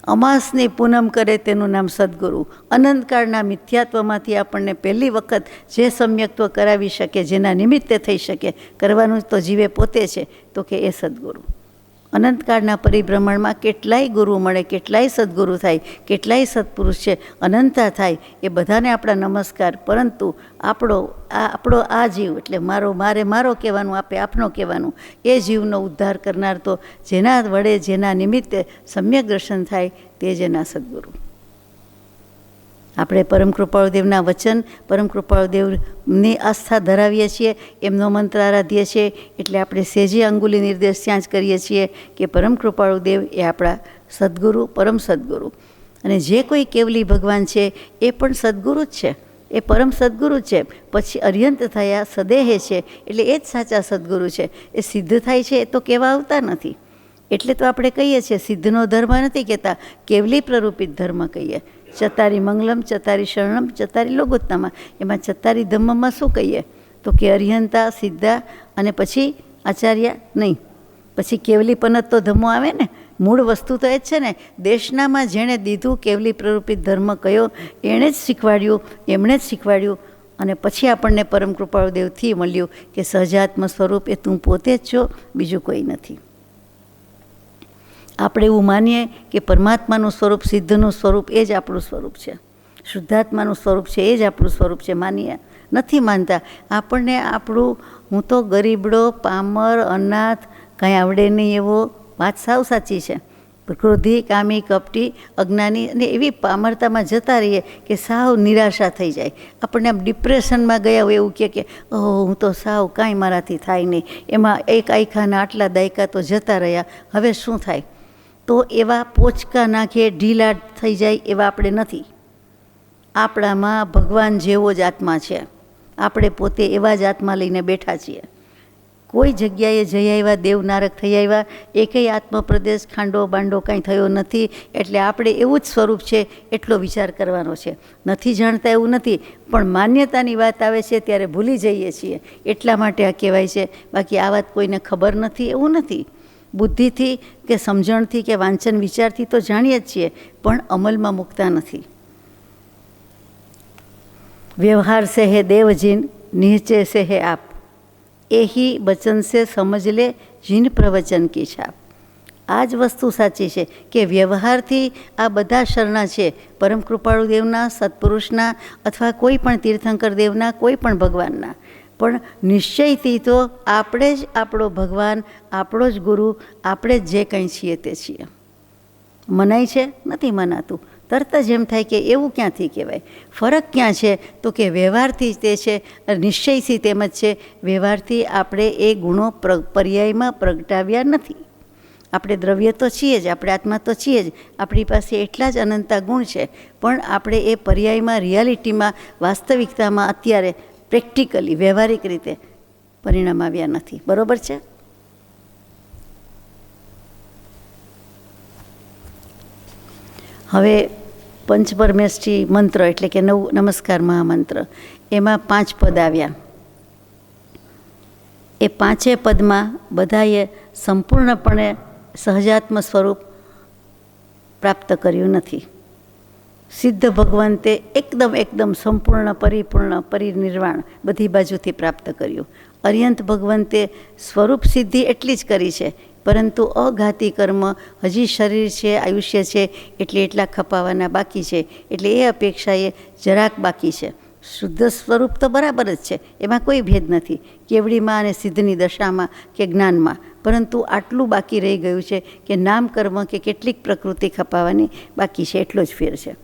અમાસની પૂનમ કરે તેનું નામ સદગુરુ. અનંતકાળના મિથ્યાત્વમાંથી આપણને પહેલી વખત જે સમ્યક્ત્વ કરાવી શકે, જેના નિમિત્તે થઈ શકે, કરવાનું તો જીવે પોતે છે, તો કે એ સદગુરુ. અનંતકાળના પરિભ્રમણમાં કેટલાય ગુરુ મળે, કેટલાય સદગુરુ થાય, કેટલાય સત્પુરુષ છે, અનંતા થાય, એ બધાને આપણા નમસ્કાર. પરંતુ આપણો આ જીવ, એટલે મારો કહેવાનું, આપે આપનો કહેવાનું, એ જીવનો ઉદ્ધાર કરનાર તો જેના વડે, જેના નિમિત્તે સમ્યક દર્શન થાય, તે જ એના સદગુરુ. આપણે પરમ કૃપાળુદેવના વચન, પરમ કૃપાળુદેવની આસ્થા ધરાવીએ છીએ, એમનો મંત્ર આરાધીએ છીએ, એટલે આપણે સેજે અંગુલી નિર્દેશ ત્યાં જ કરીએ છીએ કે પરમ કૃપાળુદેવ એ આપણા સદગુરુ, પરમ સદગુરુ. અને જે કોઈ કેવલી ભગવાન છે એ પણ સદગુરુ જ છે, એ પરમ સદગુરુ છે. પછી અર્યંત થયા સદેહે છે, એટલે એ જ સાચા સદગુરુ છે. એ સિદ્ધ થાય છે એ તો કહેવા આવતા નથી. એટલે તો આપણે કહીએ છીએ સિદ્ધનો ધર્મ નથી કહેતા, કેવલી પ્રરૂપિત ધર્મ કહીએ. ચતારી મંગલમ, ચતારી શરણમ, ચતારી લોગોત્તમા. એમાં ચતારી ધમ્મમાં શું કહીએ? તો કે અર્યંતા, સિદ્ધા અને પછી આચાર્ય નહીં. પછી કેવલી પનત તો ધમ્મો આવે ને. મૂળ વસ્તુ તો એ જ છે ને. દેશનામાં જેણે દીધું કેવલી પ્રરૂપિત ધર્મ કયો, એણે જ શીખવાડ્યું, એમણે જ શીખવાડ્યું. અને પછી આપણને પરમ કૃપાળુદેવથી મળ્યું કે સહજાત્મ સ્વરૂપ એ તું પોતે જ છો, બીજું કોઈ નથી. આપણે એવું માનીએ કે પરમાત્માનું સ્વરૂપ, સિદ્ધનું સ્વરૂપ એ જ આપણું સ્વરૂપ છે, શુદ્ધાત્માનું સ્વરૂપ છે એ જ આપણું સ્વરૂપ છે, માનીએ. નથી માનતા. આપણને આપણું હું તો ગરીબડો, પામર, અનાથ, કાંઈ આવડે નહીં એવો, વાત સાવ સાચી છે. ક્રોધી, કામી, કપટી, અજ્ઞાની અને એવી પામરતામાં જતા રહીએ કે સાવ નિરાશા થઈ જાય. આપણને આમ ડિપ્રેશનમાં ગયા હોય એવું કે ઓહ, હું તો સાવ કાંઈ મારાથી થાય નહીં, એમાં એક આયખાના આટલા દાયકા તો જતા રહ્યા, હવે શું થાય? તો એવા પોચકા નાખે, ઢીલા થઈ જાય એવા આપણે નથી. આપણામાં ભગવાન જેવો જ આત્મા છે. આપણે પોતે એવા જ આત્મા લઈને બેઠા છીએ. કોઈ જગ્યાએ જઈ આવ્યા, દેવનારક થઈ આવ્યા, એકેય આત્મપ્રદેશ, ખાંડો બાંડો કાંઈ થયો નથી. એટલે આપણે એવું જ સ્વરૂપ છે એટલો વિચાર કરવાનો છે. નથી જાણતા એવું નથી, પણ માન્યતાની વાત આવે છે ત્યારે ભૂલી જઈએ છીએ. એટલા માટે આ કહેવાય છે. બાકી આ વાત કોઈને ખબર નથી એવું નથી. બુદ્ધિથી કે સમજણથી કે વાંચન વિચારથી તો જાણીએ જ છીએ, પણ અમલમાં મૂકતા નથી. વ્યવહાર સે હે દેવજીન, નિહચે સે હે આપ, એહી બચન સે સમજ લે જીન પ્રવચન કી છાપ. આ જ વસ્તુ સાચી છે કે વ્યવહારથી આ બધા શરણા છે, પરમ કૃપાળુદેવના, સત્પુરુષના, અથવા કોઈ પણ તીર્થંકર દેવના, કોઈ પણ ભગવાનના. પણ નિશ્ચયથી તો આપણે જ આપણો ભગવાન, આપણો જ ગુરુ, આપણે જ જે કંઈ છીએ તે છીએ. મનાય છે? નથી મનાતું. તરત જ એમ થાય કે એવું ક્યાંથી કહેવાય. ફરક ક્યાં છે? તો કે વ્યવહારથી તે છે, નિશ્ચયથી તેમજ છે. વ્યવહારથી આપણે એ ગુણો પર્યાયમાં પ્રગટાવ્યા નથી. આપણે દ્રવ્ય તો છીએ જ, આપણે આત્મા તો છીએ જ, આપણી પાસે એટલા જ અનંતા ગુણ છે, પણ આપણે એ પર્યાયમાં, રિયાલિટીમાં, વાસ્તવિકતામાં અત્યારે પ્રેક્ટિકલી, વ્યવહારિક રીતે પરિણામ આવ્યા નથી. બરાબર છે? હવે પંચપરમેષ્ઠી મંત્ર એટલે કે નમસ્કાર મહામંત્ર, એમાં 5 પદ આવ્યા. એ 5 પદમાં બધાએ સંપૂર્ણપણે સહજાત્મ સ્વરૂપ પ્રાપ્ત કર્યું નથી. સિદ્ધ ભગવંતે એકદમ સંપૂર્ણ, પરિપૂર્ણ, પરિનિર્વાણ બધી બાજુથી પ્રાપ્ત કર્યું. અર્યંત ભગવંતે સ્વરૂપ સિદ્ધિ એટલી જ કરી છે, પરંતુ અઘાતી કર્મ હજી શરીર છે, આયુષ્ય છે, એટલે એટલા ખપાવાના બાકી છે. એટલે એ અપેક્ષાએ જરાક બાકી છે. શુદ્ધ સ્વરૂપ તો બરાબર જ છે, એમાં કોઈ ભેદ નથી, કેવડીમાં અને સિદ્ધની દશામાં કે જ્ઞાનમાં. પરંતુ આટલું બાકી રહી ગયું છે કે નામ કર્મ કે કેટલીક પ્રકૃતિ ખપાવાની બાકી છે, એટલો જ ફેર છે.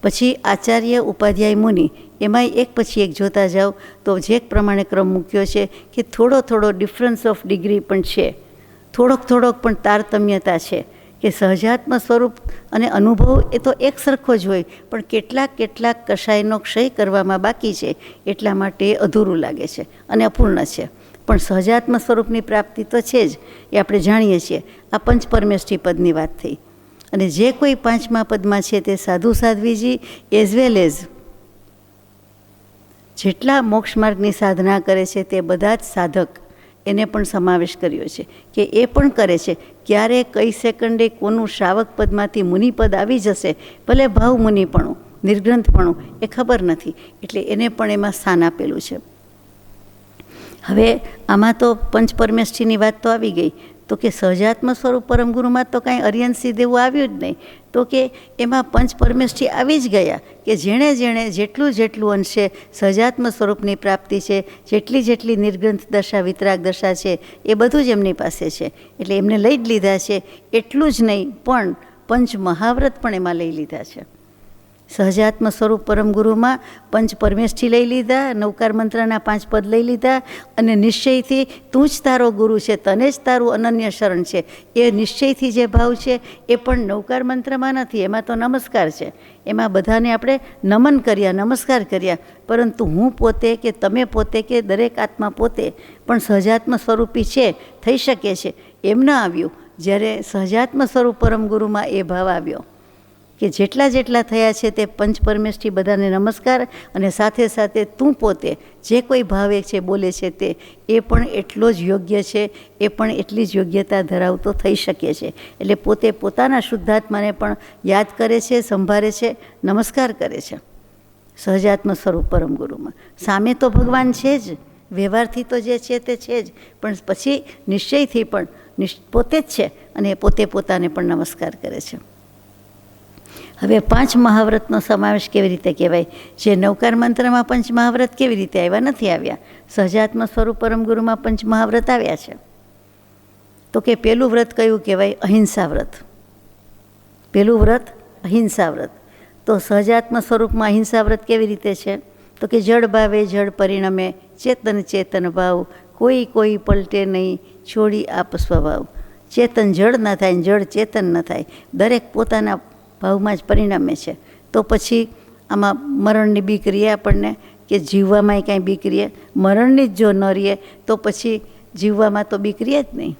પછી આચાર્ય, ઉપાધ્યાય, મુનિ, એમાંય એક પછી એક જોતા જાઓ તો જે પ્રમાણે ક્રમ મૂક્યો છે કે થોડો થોડો ડિફરન્સ ઓફ ડિગ્રી પણ છે, થોડોક પણ તારતમ્યતા છે, કે સહજાત્મ સ્વરૂપ અને અનુભવ એ તો એક સરખો જ હોય, પણ કેટલાક કષાયનો ક્ષય કરવામાં બાકી છે, એટલા માટે અધૂરું લાગે છે અને અપૂર્ણ છે. પણ સહજાત્મ સ્વરૂપની પ્રાપ્તિ તો છે જ, એ આપણે જાણીએ છીએ. આ પંચપરમેષ્ઠી પદની વાત થઈ. અને જે કોઈ પાંચમા પદમાં છે તે સાધુ સાધ્વીજી એઝ વેલ એઝ જેટલા મોક્ષ માર્ગની સાધના કરે છે તે બધા જ સાધક, એને પણ સમાવેશ કર્યો છે કે એ પણ કરે છે. ક્યારે કઈ સેકન્ડે કોનું શ્રાવક પદમાંથી મુનિપદ આવી જશે, ભલે ભાવ મુનિપણું, નિર્ગ્રંથપણું, એ ખબર નથી, એટલે એને પણ એમાં સ્થાન આપેલું છે. હવે આમાં તો પંચપરમેષ્ઠીની વાત તો આવી ગઈ, તો કે સહજાત્મ સ્વરૂપ પરમગુરુમાં તો કાંઈ અર્યંત સિદ્ધ એવું આવ્યું જ નહીં. તો કે એમાં પંચપરમેષ્ઠી આવી જ ગયા કે જેણે જેટલું અંશે સહજાત્મ સ્વરૂપની પ્રાપ્તિ છે, જેટલી નિર્ગ્રંથ દશા, વિતરાગ દશા છે, એ બધું જ એમની પાસે છે. એટલે એમને લઈ જ લીધા છે. એટલું જ નહીં, પણ પંચ મહાવ્રત પણ એમાં લઈ લીધા છે. સહજાત્મ સ્વરૂપ પરમગુરુમાં પંચપરમેષ્ઠી લઈ લીધા, નવકાર મંત્રના 5 પદ લઈ લીધા, અને નિશ્ચયથી તું જ તારો ગુરુ છે, તને જ તારું અનન્ય શરણ છે, એ નિશ્ચયથી જે ભાવ છે એ પણ નવકાર મંત્રમાં નથી. એમાં તો નમસ્કાર છે, એમાં બધાને આપણે નમન કર્યા, નમસ્કાર કર્યા. પરંતુ હું પોતે કે તમે પોતે કે દરેક આત્મા પોતે પણ સહજાત્મ સ્વરૂપી છે, થઈ શકે છે, એમ ન આવ્યું. જ્યારે સહજાત્મ સ્વરૂપ પરમગુરુમાં એ ભાવ આવ્યો કે જેટલા થયા છે તે પંચપરમેષ્ઠી બધાને નમસ્કાર, અને સાથે સાથે તું પોતે જે કોઈ ભાવે છે, બોલે છે, તે એ પણ એટલો જ યોગ્ય છે, એ પણ એટલી જ યોગ્યતા ધરાવતો થઈ શકે છે. એટલે પોતે પોતાના શુદ્ધાત્માને પણ યાદ કરે છે, સંભાળે છે, નમસ્કાર કરે છે. સહજાત્મ સ્વરૂપ પરમગુરુમાં સામે તો ભગવાન છે જ, વ્યવહારથી તો જે છે તે છે જ, પણ પછી નિશ્ચયથી પણ પોતે જ છે, અને પોતે પોતાને પણ નમસ્કાર કરે છે. હવે 5 મહાવ્રતનો સમાવેશ કેવી રીતે કહેવાય? જે નવકાર મંત્રમાં પંચ મહાવ્રત કેવી રીતે આવ્યા? નથી આવ્યા. સહજાત્મ સ્વરૂપ પરમગુરુમાં પંચ મહાવ્રત આવ્યા છે. તો કે પહેલું વ્રત કયું કહેવાય? અહિંસા વ્રત. પહેલું વ્રત અહિંસા વ્રત. તો સહજાત્મ સ્વરૂપમાં અહિંસા વ્રત કેવી રીતે છે? તો કે જળ ભાવે જળ પરિણમે, ચેતન ભાવ, કોઈ પલટે નહીં, છોડી આપ સ્વભાવ. ચેતન જળ ન થાય, જળ ચેતન ન થાય, દરેક પોતાના ભાવમાં જ પરિણમે છે. તો પછી આમાં મરણની બીક રહીએ આપણને, કે જીવવામાંય કાંઈ બીક રહીએ? મરણની જ જો ન રહીએ તો પછી જીવવામાં તો બીક રહીએ જ નહીં,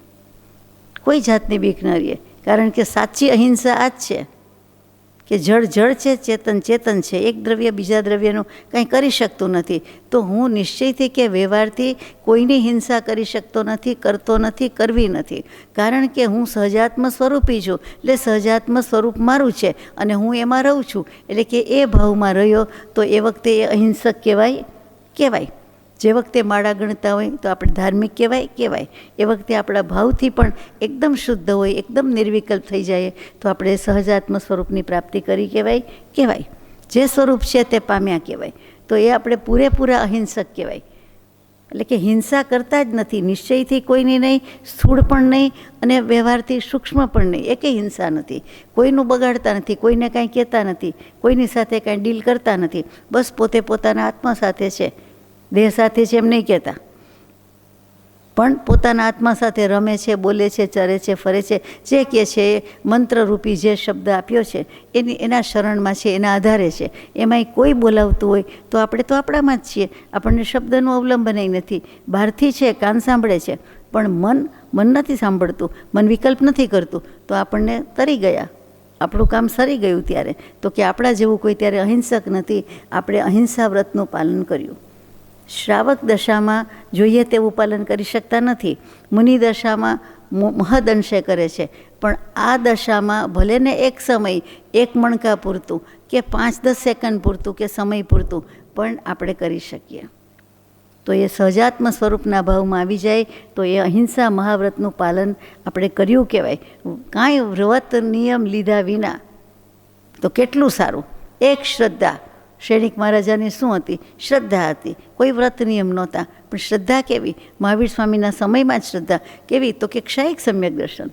કોઈ જાતની બીક ન રહીએ. કારણ કે સાચી અહિંસા આ જ છે કે જળ છે, ચેતન છે, એક દ્રવ્ય બીજા દ્રવ્યનું કંઈ કરી શકતું નથી. તો હું નિશ્ચયથી કે વ્યવહારથી કોઈની હિંસા કરી શકતો નથી, કરતો નથી, કરવી નથી. કારણ કે હું સહજાત્મ સ્વરૂપી છું, એટલે સહજાત્મ સ્વરૂપ મારું છે, અને હું એમાં રહું છું. એટલે કે એ ભાવમાં રહ્યો તો એ વખતે એ અહિંસક કહેવાય. જે વખતે માળા ગણતા હોય તો આપણે ધાર્મિક કહેવાય. એ વખતે આપણા ભાવથી પણ એકદમ શુદ્ધ હોય, એકદમ નિર્વિકલ્પ થઈ જાય, તો આપણે સહજાત્મ સ્વરૂપની પ્રાપ્તિ કરી કહેવાય. જે સ્વરૂપ છે તે પામ્યા કહેવાય. તો એ આપણે પૂરેપૂરા અહિંસક કહેવાય. એટલે કે હિંસા કરતા જ નથી, નિશ્ચયથી કોઈની નહીં, સ્થૂળ પણ નહીં, અને વ્યવહારથી સૂક્ષ્મ પણ નહીં, એકેય હિંસા નથી. કોઈનું બગાડતા નથી, કોઈને કાંઈ કહેતા નથી, કોઈની સાથે કાંઈ ડીલ કરતા નથી. બસ પોતે પોતાના આત્મા સાથે છે, દેહ સાથે છે એમ નહીં કહેતા, પણ પોતાના આત્મા સાથે રમે છે, બોલે છે, ચરે છે, ફરે છે. જે કહે છે એ મંત્રરૂપી જે શબ્દ આપ્યો છે એના શરણમાં છે, એના આધારે છે. એમાંય કોઈ બોલાવતું હોય તો આપણે તો આપણામાં જ છીએ, આપણને શબ્દનું અવલંબન નથી. બહારથી છે, કાન સાંભળે છે, પણ મન નથી સાંભળતું, મન વિકલ્પ નથી કરતું, તો આપણને તરી ગયા, આપણું કામ સરી ગયું. ત્યારે તો કે આપણા જેવું કોઈ ત્યારે અહિંસક નથી. આપણે અહિંસા વ્રતનું પાલન કર્યું. શ્રાવક દશામાં જોઈએ તેવું પાલન કરી શકતા નથી, મુનિ દશામાં મહદ અંશે કરે છે. પણ આ દશામાં ભલે ને એક સમય, એક મણકા પૂરતું કે 5-10 સેકન્ડ પૂરતું કે સમય પૂરતું પણ આપણે કરી શકીએ. તો એ સહજાત્મ સ્વરૂપના ભાવમાં આવી જાય તો એ અહિંસા મહાવ્રતનું પાલન આપણે કર્યું કહેવાય. કાંઈ વ્રત નિયમ લીધા વિના તો કેટલું સારું. એક શ્રદ્ધા, શ્રેણિક મહારાજાની શું હતી? શ્રદ્ધા હતી. કોઈ વ્રત નિયમ નહોતા, પણ શ્રદ્ધા કેવી? મહાવીર સ્વામીના સમયમાં જ શ્રદ્ધા કેવી? તો કે ક્ષયિક સમ્યક દર્શન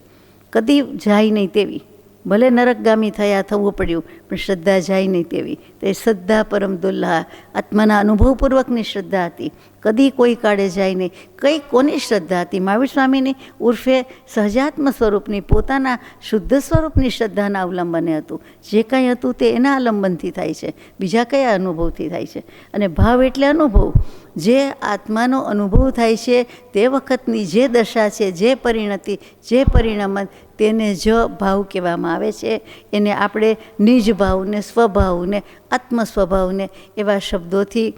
કદી જાય નહીં તેવી. ભલે નરકગામી થવું પડ્યું, પણ શ્રદ્ધા જાય નહીં તેવી. તો એ શ્રદ્ધા પરમ દુલ્હા, આત્માના અનુભવપૂર્વકની શ્રદ્ધા હતી. કદી કોઈ કાળે જાય નહીં. કઈ કોની શ્રદ્ધા હતી? મહાવીર સ્વામીની, ઉર્ફે સહજાત્મ સ્વરૂપની, પોતાના શુદ્ધ સ્વરૂપની શ્રદ્ધાના અવલંબને હતું. જે કાંઈ હતું તે એના અવલંબનથી થાય છે, બીજા કયા અનુભવથી થાય છે? અને ભાવ એટલે અનુભવ. જે આત્માનો અનુભવ થાય છે તે વખતની જે દશા છે, જે પરિણતિ, જે પરિણમન, તેને જ ભાવ કહેવામાં આવે છે. એને આપણે નિજ ભાવને, સ્વભાવને, આત્મ સ્વભાવને એવા શબ્દોથી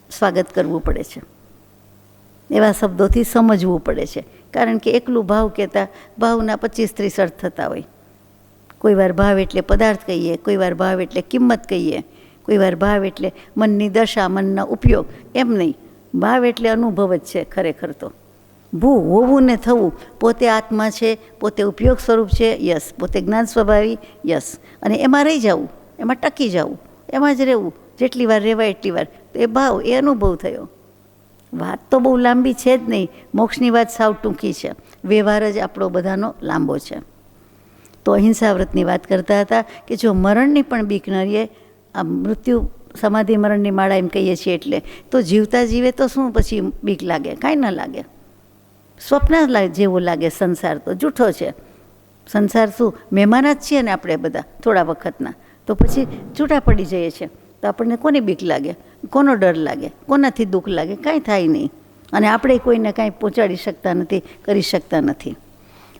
સ્વાગત કરવું પડે છે, એવા શબ્દોથી સમજવું પડે છે. કારણ કે એકલું ભાવ કહેતા ભાવના 25-30 અર્થ થતા હોય. કોઈ વાર ભાવ એટલે પદાર્થ કહીએ, કોઈ વાર ભાવ એટલે કિંમત કહીએ, કોઈ વાર ભાવ એટલે મનની દશા, મનના ઉપયોગ. એમ નહીં, ભાવ એટલે અનુભવ જ છે ખરેખર તો. ભૂ, હોવું ને થવું, પોતે આત્મા છે, પોતે ઉપયોગ સ્વરૂપ છે, યસ. પોતે જ્ઞાન સ્વભાવી, યસ. અને એમાં રહી જવું, એમાં ટકી જવું, એમાં જ રહેવું, જેટલી વાર રહેવાય એટલી વાર. તો એ ભાવ, એ અનુભવ થયો. વાત તો બહુ લાંબી છે જ નહીં. મોક્ષની વાત સાવ ટૂંકી છે, વ્યવહાર જ આપણો બધાનો લાંબો છે. તો અહિંસા વ્રતની વાત કરતા હતા કે જો મરણની પણ બીક ન રહે, આ મૃત્યુ સમાધિ મરણની માળા એમ કહીએ છીએ, એટલે તો જીવતા જીવે તો શું પછી બીક લાગે? કાંઈ ન લાગે. સ્વપ્ન જેવો લાગે. સંસાર તો જૂઠો છે. સંસાર શું, મહેમાન જ છીએ ને આપણે બધા થોડા વખતના. તો પછી છૂટા પડી જઈએ છીએ તો આપણને કોની બીક લાગે? કોનો ડર લાગે? કોનાથી દુઃખ લાગે? કાંઈ થાય નહીં. અને આપણે કોઈને કાંઈ પહોંચાડી શકતા નથી, કરી શકતા નથી.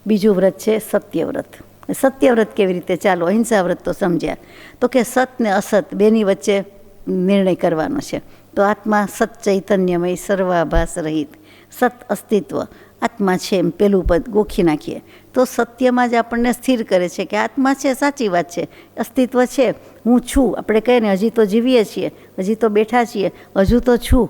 બીજું વ્રત છે સત્યવ્રત. સત્યવ્રત કેવી રીતે? ચાલો, અહિંસા વ્રત તો સમજ્યા. તો કે સત ને અસત બેની વચ્ચે નિર્ણય કરવાનો છે. તો આત્મા સત ચૈતન્યમય, સર્વાભાસ રહિત, સત અસ્તિત્વ, આત્મા છે એમ પેલું પદ ગોખી નાખીએ તો સત્યમાં જ આપણને સ્થિર કરે છે કે આત્મા છે, સાચી વાત છે, અસ્તિત્વ છે, હું છું. આપણે કહીએ ને હજી તો જીવીએ છીએ, હજી તો બેઠા છીએ, હજુ તો છું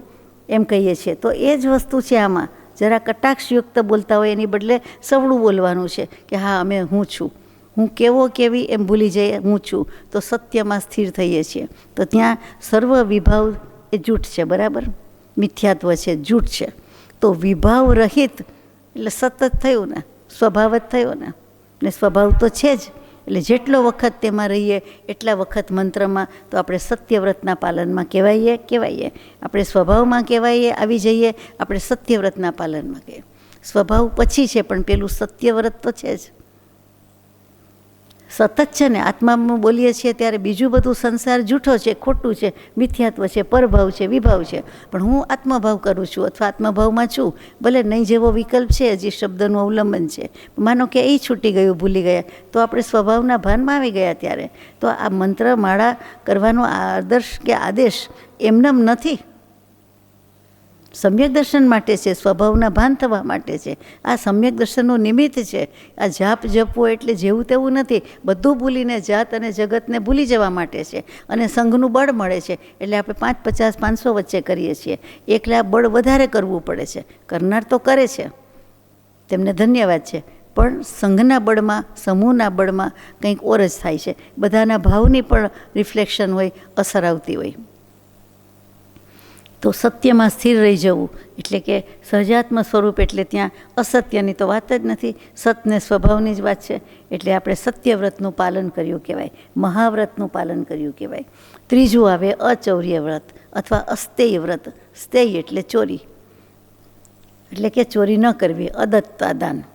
એમ કહીએ છીએ. તો એ જ વસ્તુ છે આમાં. જરા કટાક્ષયુક્ત બોલતા હોય એની બદલે સવળું બોલવાનું છે કે હા, અમે હું છું. હું કેવો કેવી એમ ભૂલી જઈએ, હું છું. તો સત્યમાં સ્થિર થઈએ છીએ. તો ત્યાં સર્વ વિભાવ એ જૂઠ છે, બરાબર? મિથ્યાત્વ છે, જૂઠ છે. તો વિભાવ રહિત એટલે સતત થયું ને, સ્વભાવ જ થયો ને સ્વભાવ તો છે જ. એટલે જેટલો વખત તેમાં રહીએ એટલા વખત મંત્રમાં તો આપણે સત્યવ્રતના પાલનમાં કહેવાઈએ. આપણે સ્વભાવમાં કહેવાઈએ, આવી જઈએ, આપણે સત્યવ્રતના પાલનમાં કહીએ. સ્વભાવ પછી છે, પણ પેલું સત્યવ્રત તો છે જ. સતત છે ને. આત્મામાં બોલીએ છીએ ત્યારે બીજું બધું સંસાર જૂઠો છે, ખોટું છે, મિથ્યાત્વ છે, પરભાવ છે, વિભાવ છે. પણ હું આત્મભાવ કરું છું અથવા આત્મભાવમાં છું. ભલે નહીં જેવો વિકલ્પ છે, હજી શબ્દનું અવલંબન છે. માનો કે એ છૂટી ગયું, ભૂલી ગયા, તો આપણે સ્વભાવના ભાનમાં આવી ગયા ત્યારે. તો આ મંત્ર માળા કરવાનો આદર્શ કે આદેશ એમનેમ નથી. સમ્યક દર્શન માટે છે, સ્વભાવના ભાન થવા માટે છે. આ સમ્યક દર્શનનું નિમિત્ત છે. આ જાપ જપવો એટલે જેવું તેવું નથી. બધું ભૂલીને જાત અને જગતને ભૂલી જવા માટે છે. અને સંઘનું બળ મળે છે એટલે આપણે 5, 50, 500 વચ્ચે કરીએ છીએ. એકલા બળ વધારે કરવું પડે છે. કરનાર તો કરે છે, તેમને ધન્યવાદ છે. પણ સંઘના બળમાં, સમૂહના બળમાં કંઈક ઓર જ થાય છે. બધાના ભાવની પણ રિફ્લેક્શન હોય, અસર આવતી હોય. તો સત્યમાં સ્થિર રહી જવું એટલે કે સહજાત્મ સ્વરૂપ, એટલે ત્યાં અસત્યની તો વાત જ નથી, સતને સ્વભાવની જ વાત છે. એટલે આપણે સત્યવ્રતનું પાલન કર્યું કહેવાય, મહાવ્રતનું પાલન કર્યું કહેવાય. ત્રીજું આવે અચૌર્ય વ્રત અથવા અસ્તેય વ્રત. સ્તેય એટલે ચોરી, એટલે કે ચોરી ન કરવી, અદત્તા દાન.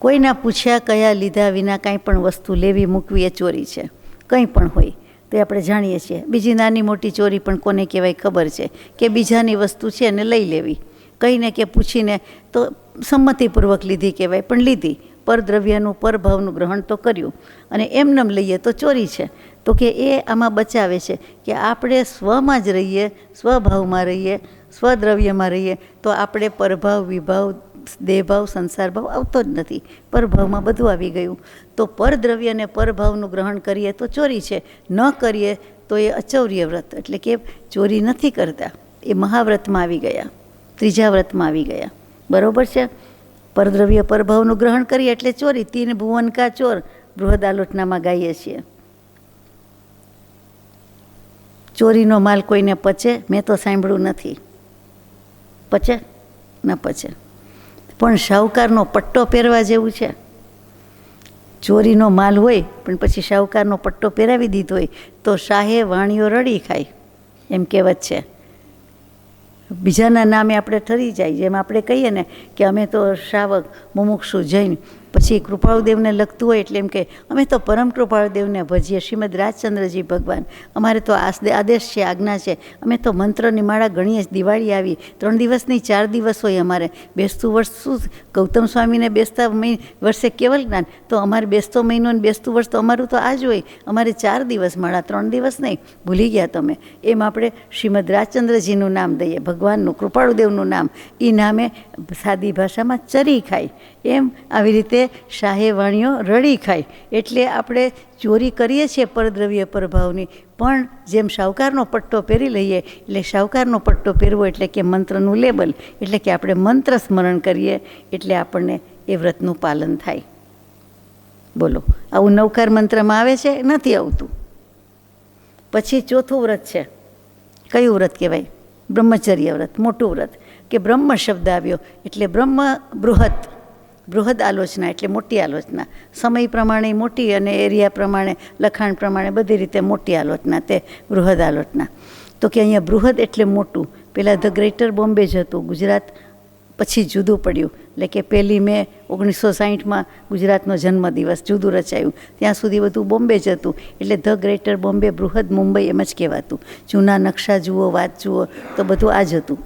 કોઈના પૂછ્યા કયા લીધા વિના કાંઈ પણ વસ્તુ લેવી મૂકવી એ ચોરી છે. કંઈ પણ હોય તો આપણે જાણીએ છીએ. બીજી નાની મોટી ચોરી પણ કોને કહેવાય ખબર છે કે બીજાની વસ્તુ છે એને લઈ લેવી. કહીને કે પૂછીને તો સંમતિપૂર્વક લીધી કહેવાય, પણ લીધી. પરદ્રવ્યનું, પરભાવનું ગ્રહણ તો કર્યું અને એમનેમ લઈએ તો ચોરી છે. તો કે એ આમાં બચાવે છે કે આપણે સ્વમાં જ રહીએ, સ્વભાવમાં રહીએ, સ્વદ્રવ્યમાં રહીએ તો આપણે પરભાવ, વિભાવ, દેહભાવ, સંસાર ભાવ આવતો જ નથી. પરભાવમાં બધું આવી ગયું. તો પરદ્રવ્યને પરભાવનું ગ્રહણ કરીએ તો ચોરી છે, ન કરીએ તો એ અચૌર્ય વ્રત, એટલે કે ચોરી નથી કરતા. એ મહાવ્રતમાં આવી ગયા, ત્રીજા વ્રતમાં આવી ગયા. બરાબર છે. પરદ્રવ્ય પરભાવનું ગ્રહણ કરીએ એટલે ચોરી. 3 ભુવન કા ચોર બૃહદ આલોચનામાં ગાઈએ છીએ. ચોરીનો માલ કોઈને પચે? મેં તો સાંભળ્યું નથી. પચે? ન પચે. પણ શાહુકારનો પટ્ટો પહેરવા જેવું છે. ચોરીનો માલ હોય પણ પછી શાહુકારનો પટ્ટો પહેરાવી દીધો હોય તો શાહે વાણીઓ રડી ખાય, એમ કહેવત છે. બીજાના નામે આપણે ઠરી જાય. જેમ આપણે કહીએ ને કે અમે તો શ્રાવક, મુમુક્ષુ, જૈન, પછી કૃપાળુદેવને લગતું હોય એટલે એમ કે અમે તો પરમ કૃપાળુદેવને ભજીએ, શ્રીમદ રાજચંદ્રજી ભગવાન, અમારે તો આદેશ છે, આજ્ઞા છે, અમે તો મંત્રની માળા ગણીએ. દિવાળી આવી 3 દિવસની 4 દિવસ હોય અમારે. બેસતું વર્ષ શું, ગૌતમ સ્વામીને બેસતા વર્ષે કેવલ જ્ઞાન, તો અમારે બેસતો મહિનો ને બેસતું વર્ષ તો અમારું તો આ જ હોય. અમારે 4 દિવસ માળા, 3 દિવસ નહીં. ભૂલી ગયા તમે. એમ આપણે શ્રીમદ રાજચંદ્રજીનું નામ દઈએ, ભગવાનનું, કૃપાળુદેવનું નામ, એ નામે સાદી ભાષામાં ચરી ખાય. એમ આવી રીતે શાહે વાણીઓ રડી ખાય. એટલે આપણે ચોરી કરીએ છીએ પરદ્રવ્ય પરભાવની, પણ જેમ શાહુકારનો પટ્ટો પહેરી લઈએ, એટલે શાહુકારનો પટ્ટો પહેરવો એટલે કે મંત્રનું લેબલ, એટલે કે આપણે મંત્ર સ્મરણ કરીએ એટલે આપણને એ વ્રતનું પાલન થાય. બોલો, આવું નવકાર મંત્રમાં આવે છે? નથી આવતું. પછી ચોથું વ્રત છે. કયું વ્રત કહેવાય? બ્રહ્મચર્ય વ્રત, મોટું વ્રત. કે બ્રહ્મ શબ્દ આવ્યો એટલે બ્રહ્મ બૃહદ આલોચના એટલે મોટી આલોચના. સમય પ્રમાણે મોટી અને એરિયા પ્રમાણે, લખાણ પ્રમાણે બધી રીતે મોટી આલોચના, તે બૃહદ આલોચના. તો કે અહીંયા બૃહદ એટલે મોટું. પહેલાં ધ ગ્રેટર બોમ્બે જ હતું, ગુજરાત પછી જુદું પડ્યું. એટલે કે 1 મે 1960માં ગુજરાતનો જન્મદિવસ જુદું રચાયું. ત્યાં સુધી બધું બોમ્બે જ હતું. એટલે ધ ગ્રેટર બોમ્બે, બૃહદ મુંબઈ એમ જ કહેવાતું. જૂના નકશા જુઓ, વાત જુઓ તો બધું આ જ હતું.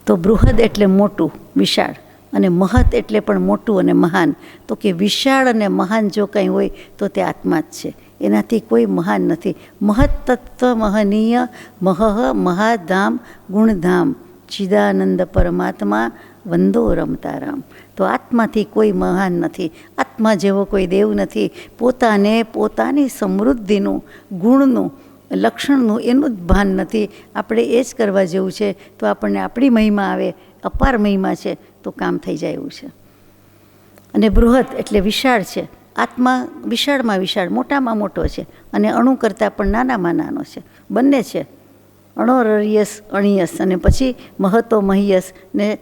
તો બૃહદ એટલે મોટું, વિશાળ, અને મહત એટલે પણ મોટું અને મહાન. તો કે વિશાળ અને મહાન જો કંઈ હોય તો તે આત્મા જ છે. એનાથી કોઈ મહાન નથી. મહત તત્વ મહનીય મહઃ મહાધામ ગુણધામ ચિદાનંદ પરમાત્મા વંદો રમતા રામ. તો આત્માથી કોઈ મહાન નથી. આત્મા જેવો કોઈ દેવ નથી. પોતાને પોતાની સમૃદ્ધિનું, ગુણનું, લક્ષણનું એનું જ ભાન નથી. આપણે એ જ કરવા જેવું છે તો આપણને આપણી મહિમા આવે, અપાર મહિમા છે તો કામ થઈ જાય એવું છે. અને બૃહદ એટલે વિશાળ છે. આત્મા વિશાળમાં વિશાળ, મોટામાં મોટો છે, અને અણુ કરતાં પણ નાનામાં નાનો છે. બંને છે. અણોરરિયસ અણિયસ, અને પછી મહતો મહિયસ, ને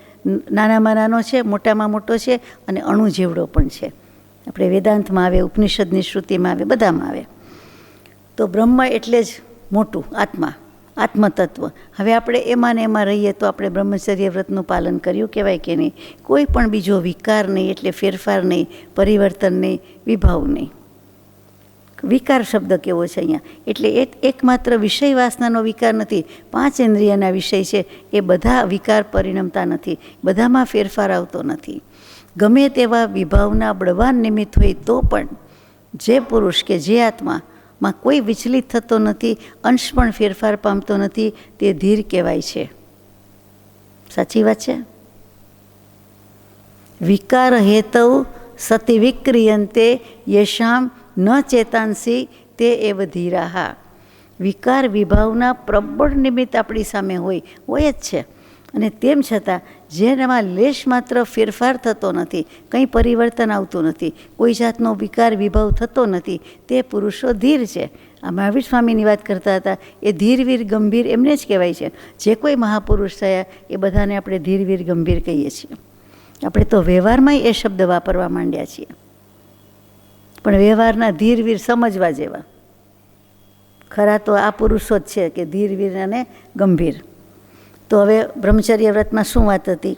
નાનામાં નાનો છે, મોટામાં મોટો છે, અને અણુ જેવડો પણ છે. આપણે વેદાંતમાં આવે, ઉપનિષદની શ્રુતિમાં આવે, બધામાં આવે. તો બ્રહ્મ એટલે જ મોટું, આત્મા, આત્મતત્વ. હવે આપણે એમાં ને એમાં રહીએ તો આપણે બ્રહ્મચર્ય વ્રતનું પાલન કર્યું કહેવાય કે નહીં? કોઈ પણ બીજો વિકાર નહીં, એટલે ફેરફાર નહીં, પરિવર્તન નહીં, વિભાવ નહીં. વિકાર શબ્દ કેવો છે અહીંયા? એટલે એકમાત્ર વિષય વાસનાનો વિકાર નથી. 5 ઇન્દ્રિયના વિષય છે, એ બધા વિકાર પરિણમતા નથી. બધામાં ફેરફાર આવતો નથી. ગમે તેવા વિભાવના બળવાન નિમિત્ત હોય તો પણ જે પુરુષ કે જે આત્મામાં કોઈ વિચલિત થતો નથી, અંશ પણ ફેરફાર પામતો નથી, તે ધીર કહેવાય છે. સાચી વાત છે? વિકાર હેતવ સતિ વિક્રિયંતે યશામ ન ચેતાંસી તે એવ ધીરાહા. વિકાર વિભાવના પ્રબળ નિમિત્ત આપણી સામે હોય જ છે, અને તેમ છતાં જેનામાં લેશ માત્ર ફેરફાર થતો નથી, કંઈ પરિવર્તન આવતું નથી, કોઈ જાતનો વિકાર વિભાવ થતો નથી, તે પુરુષો ધીર છે. આ મહાવીર સ્વામીની વાત કરતા હતા, એ ધીરવીર ગંભીર એમને જ કહેવાય છે. જે કોઈ મહાપુરુષ થયા એ બધાને આપણે ધીરવીર ગંભીર કહીએ છીએ. આપણે તો વ્યવહારમાં એ શબ્દ વાપરવા માંડ્યા છીએ, પણ વ્યવહારના ધીરવીર સમજવા જેવા. ખરા તો આ પુરુષો જ છે કે ધીરવીર અને ગંભીર. તો હવે બ્રહ્મચર્ય વ્રતમાં શું વાત હતી?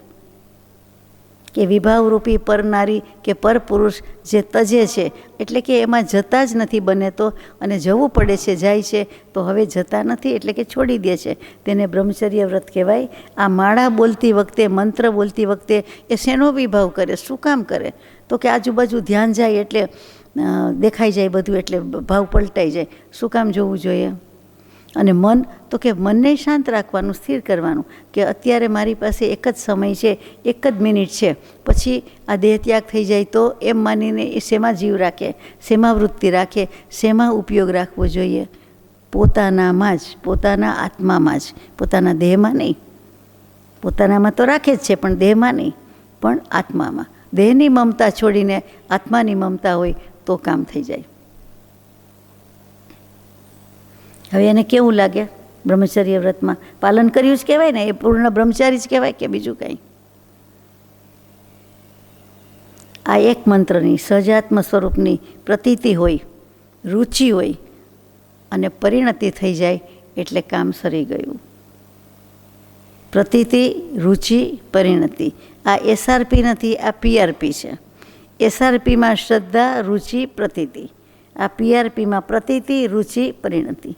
કે વિભાવરૂપી પર નારી કે પર પુરુષ જે તજે છે, એટલે કે એમાં જતા જ નથી બને તો, અને જવું પડે છે, જાય છે તો હવે જતા નથી, એટલે કે છોડી દે છે, તેને બ્રહ્મચર્ય વ્રત કહેવાય. આ માળા બોલતી વખતે, મંત્ર બોલતી વખતે એ શેનો વિભાવ કરે? શું કામ કરે? તો કે આજુબાજુ ધ્યાન જાય એટલે દેખાઈ જાય બધું, એટલે ભાવ પલટાઈ જાય. શું કામ જોવું જોઈએ? અને મન, તો કે મનને શાંત રાખવાનું, સ્થિર કરવાનું, કે અત્યારે મારી પાસે એક જ સમય છે, 1 જ મિનિટ છે, પછી આ દેહ ત્યાગ થઈ જાય તો એમ માનીને એ શેમાં જીવ રાખે, શેમાં વૃત્તિ રાખે, શેમાં ઉપયોગ રાખવો જોઈએ? પોતાનામાં જ, પોતાના આત્મામાં જ, પોતાના દેહમાં નહીં. પોતાનામાં તો રાખે જ છે, પણ દેહમાં નહીં, પણ આત્મામાં. દેહની મમતા છોડીને આત્માની મમતા હોય તો કામ થઈ જાય. હવે એને કેવું લાગે? બ્રહ્મચર્ય વ્રતમાં પાલન કર્યું જ કહેવાય ને, એ પૂર્ણ બ્રહ્મચારી જ કહેવાય કે બીજું કંઈ? આ એક મંત્રની સહજાત્મ સ્વરૂપની પ્રતીતિ હોય, રુચિ હોય અને પરિણતિ થઈ જાય એટલે કામ સરી ગયું. પ્રતીતિ, રુચિ, પરિણતિ. આ એસઆરપી નથી, આ પીઆરપી છે. એસઆરપીમાં શ્રદ્ધા, રુચિ, પ્રતીતિ. આ પીઆરપીમાં પ્રતીતિ, રુચિ, પરિણતિ.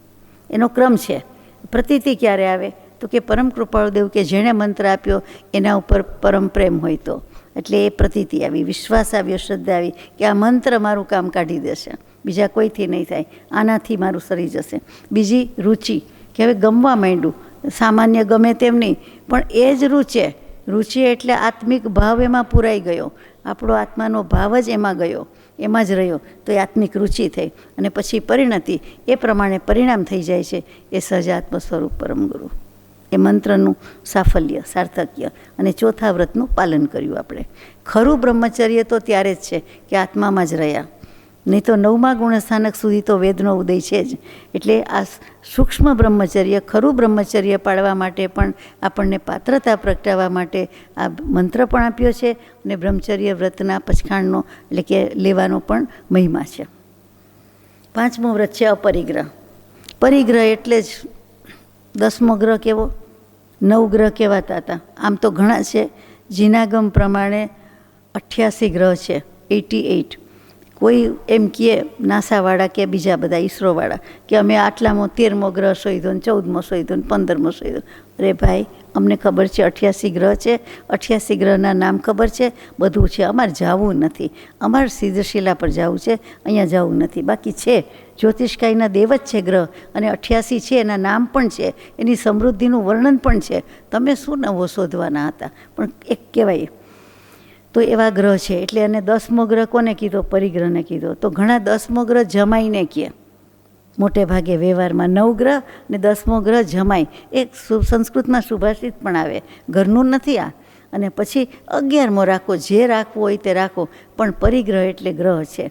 એનો ક્રમ છે. પ્રતીતિ ક્યારે આવે? તો કે પરમ કૃપાળુદેવ કે જેણે મંત્ર આપ્યો એના ઉપર પરમ પ્રેમ હોય તો, એટલે એ પ્રતીતિ આવી, વિશ્વાસ આવ્યો, શ્રદ્ધા આવી કે આ મંત્ર મારું કામ કાઢી દેશે, બીજા કોઈથી નહીં થાય, આનાથી મારું સરી જશે. બીજી રુચિ, કે હવે ગમવા માંડ્યું, સામાન્ય ગમે તેમ નહીં, પણ એ જ રૂચે. રુચિ એટલે આત્મિક ભાવ એમાં પૂરાઈ ગયો, આપણો આત્માનો ભાવ જ એમાં ગયો, એમાં જ રહ્યો, તો એ આત્મિક રુચિ થઈ. અને પછી પરિણતિ, એ પ્રમાણે પરિણામ થઈ જાય છે. એ સહજાત્મ સ્વરૂપ પરમગુરુ, એ મંત્રનું સાફલ્ય, સાર્થક્ય. અને ચોથા વ્રતનું પાલન કર્યું આપણે. ખરું બ્રહ્મચર્ય તો ત્યારે જ છે કે આત્મામાં જ રહ્યા, નહીં તો 9મા ગુણસ્થાનક સુધી તો વેદનો ઉદય છે જ. એટલે આ સૂક્ષ્મ બ્રહ્મચર્ય, ખરું બ્રહ્મચર્ય પાળવા માટે પણ આપણને પાત્રતા પ્રગટાવવા માટે આ મંત્ર પણ આપ્યો છે, અને બ્રહ્મચર્ય વ્રતના પચખાણનો એટલે કે લેવાનો પણ મહિમા છે. 5મું વ્રત છે અપરિગ્રહ. પરિગ્રહ એટલે જ 10મો ગ્રહ કેવો? 9 ગ્રહ કહેવાતા હતા. આમ તો ઘણા છે, જીનાગમ પ્રમાણે 88 ગ્રહ છે, 88. કોઈ એમ કહે નાસાવાળા કે બીજા બધા ઈસરોવાળા કે અમે આટલામાં 13મો ગ્રહ શોધ્યો ને 14મો શોધ્યો ને 15મો શોધ્યો. અરે ભાઈ, અમને ખબર છે 88 ગ્રહ છે, 88 ગ્રહના નામ ખબર છે, બધું છે. અમારે જવું નથી, અમારે સિદ્ધશિલા પર જવું છે, અહીંયા જવું નથી. બાકી છે જ્યોતિષકાયના દેવ જ છે ગ્રહ, અને 88 છે, એના નામ પણ છે, એની સમૃદ્ધિનું વર્ણન પણ છે. તમે શું નવો શોધવાના હતા? પણ એક કહેવાય તો એવા ગ્રહ છે. એટલે અને 10મો ગ્રહ કોને કીધો? પરિગ્રહને કીધો. તો ઘણા 10મો ગ્રહ જમાઈને કહે, મોટે ભાગે વ્યવહારમાં 9 ગ્રહ ને 10મો ગ્રહ જમાઈ. એક સંસ્કૃતમાં સુભાષિત પણ આવે, ઘરનું નથી આ. અને પછી 11મો રાખો, જે રાખવું હોય તે રાખો, પણ પરિગ્રહ એટલે ગ્રહ છે,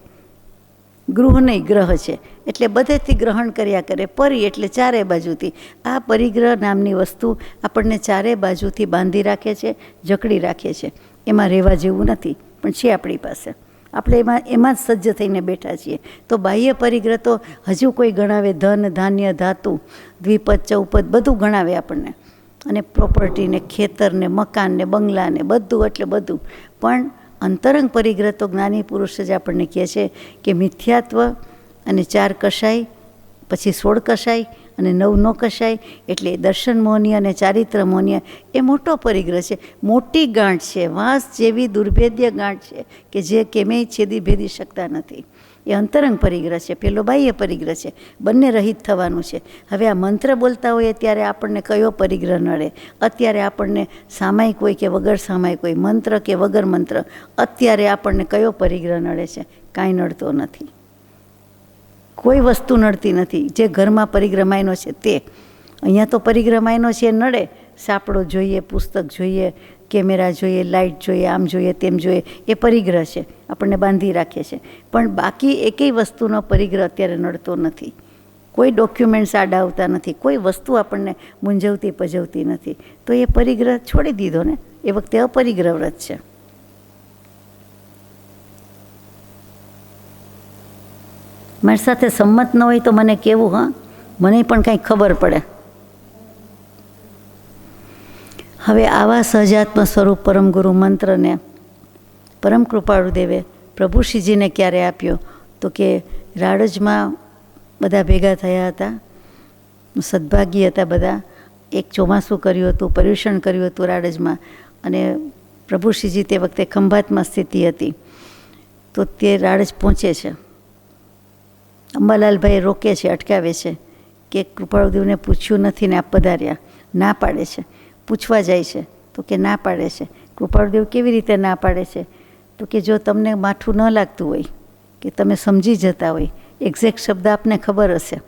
ગૃહ નહીં, ગ્રહ છે. એટલે બધેથી ગ્રહણ કર્યા કરે. પરી એટલે ચારે બાજુથી. આ પરિગ્રહ નામની વસ્તુ આપણને ચારે બાજુથી બાંધી રાખે છે, જકડી રાખે છે. એમાં રહેવા જેવું નથી, પણ છે આપણી પાસે. આપણે એમાં જ સજ્જ થઈને બેઠા છીએ. તો બાહ્ય પરિગ્રહ તો હજુ કોઈ ગણાવે, ધન, ધાન્ય, ધાતુ, દ્વિપદ, ચૌપદ બધું ગણાવે આપણને, અને પ્રોપર્ટીને, ખેતરને, મકાનને, બંગલાને, બધું એટલે બધું. પણ અંતરંગ પરિગ્રહ તો જ્ઞાની પુરુષ જ આપણને કહે છે કે મિથ્યાત્વ અને 4 કશાય, પછી 16 કશાય અને 9 નો કશાય, એટલે દર્શન મોહનીય અને ચારિત્ર મોહનીય એ મોટો પરિગ્રહ છે. મોટી ગાંઠ છે, વાંસ જેવી દુર્ભેદ્ય ગાંઠ છે કે જે કેમેય છેદી ભેદી શકતા નથી. એ અંતરંગ પરિગ્રહ છે. પેલો બાહ્ય પરિગ્રહ છે, બંને રહિત થવાનું છે. હવે આ મંત્ર બોલતા હોઈએ ત્યારે આપણને કયો પરિગ્રહ નડે? અત્યારે આપણને સામાયિક હોય કે વગર સામાયિક હોય, મંત્ર કે વગર મંત્ર, અત્યારે આપણને કયો પરિગ્રહ નડે છે? કાંઈ નડતો નથી, કોઈ વસ્તુ નડતી નથી. જે ઘરમાં પરિગ્રમાયનો છે તે અહીંયા તો પરિગ્રમાયનો છે, નડે. સાપડો જોઈએ, પુસ્તક જોઈએ, કેમેરા જોઈએ, લાઇટ જોઈએ, આમ જોઈએ, તેમ જોઈએ, એ પરિગ્રહ છે, આપણને બાંધી રાખે છે. પણ બાકી એકેય વસ્તુનો પરિગ્રહ અત્યારે નડતો નથી. કોઈ ડોક્યુમેન્ટ્સ આડા આવતા નથી, કોઈ વસ્તુ આપણને મૂંઝવતી પજવતી નથી. તો એ પરિગ્રહ છોડી દીધો ને, એ વખતે અપરિગ્રહ વ્રત છે. મારી સાથે સંમત ન હોય તો મને કહેવું, હા, મને પણ કંઈ ખબર પડે. હવે આવા સહજાત્મ સ્વરૂપ પરમગુરુ મંત્રને પરમ કૃપાળુદેવે પ્રભુશ્રીજીને ક્યારે આપ્યો? તો કે રાડજમાં બધા ભેગા થયા હતા, સદભાગી હતા બધા. એક ચોમાસું કર્યું હતું, પર્યુષણ કર્યું હતું રાડજમાં, અને પ્રભુશ્રીજી તે વખતે ખંભાતમાં સ્થિતિ હતી. તો તે રાડજ પહોંચે છે. અંબાલાલભાઈ રોકે છે, અટકાવે છે કે કૃપાળુદેવને પૂછ્યું નથી ને આપ પધાર્યા. ના પાડે છે. પૂછવા જાય છે તો કે ના પાડે છે. કૃપાળુદેવ કેવી રીતે ના પાડે છે? તો કે જો તમને માઠું ન લાગતું હોય, કે તમે સમજી જતા હોય, એક્ઝેક્ટ શબ્દ આપને ખબર હશે,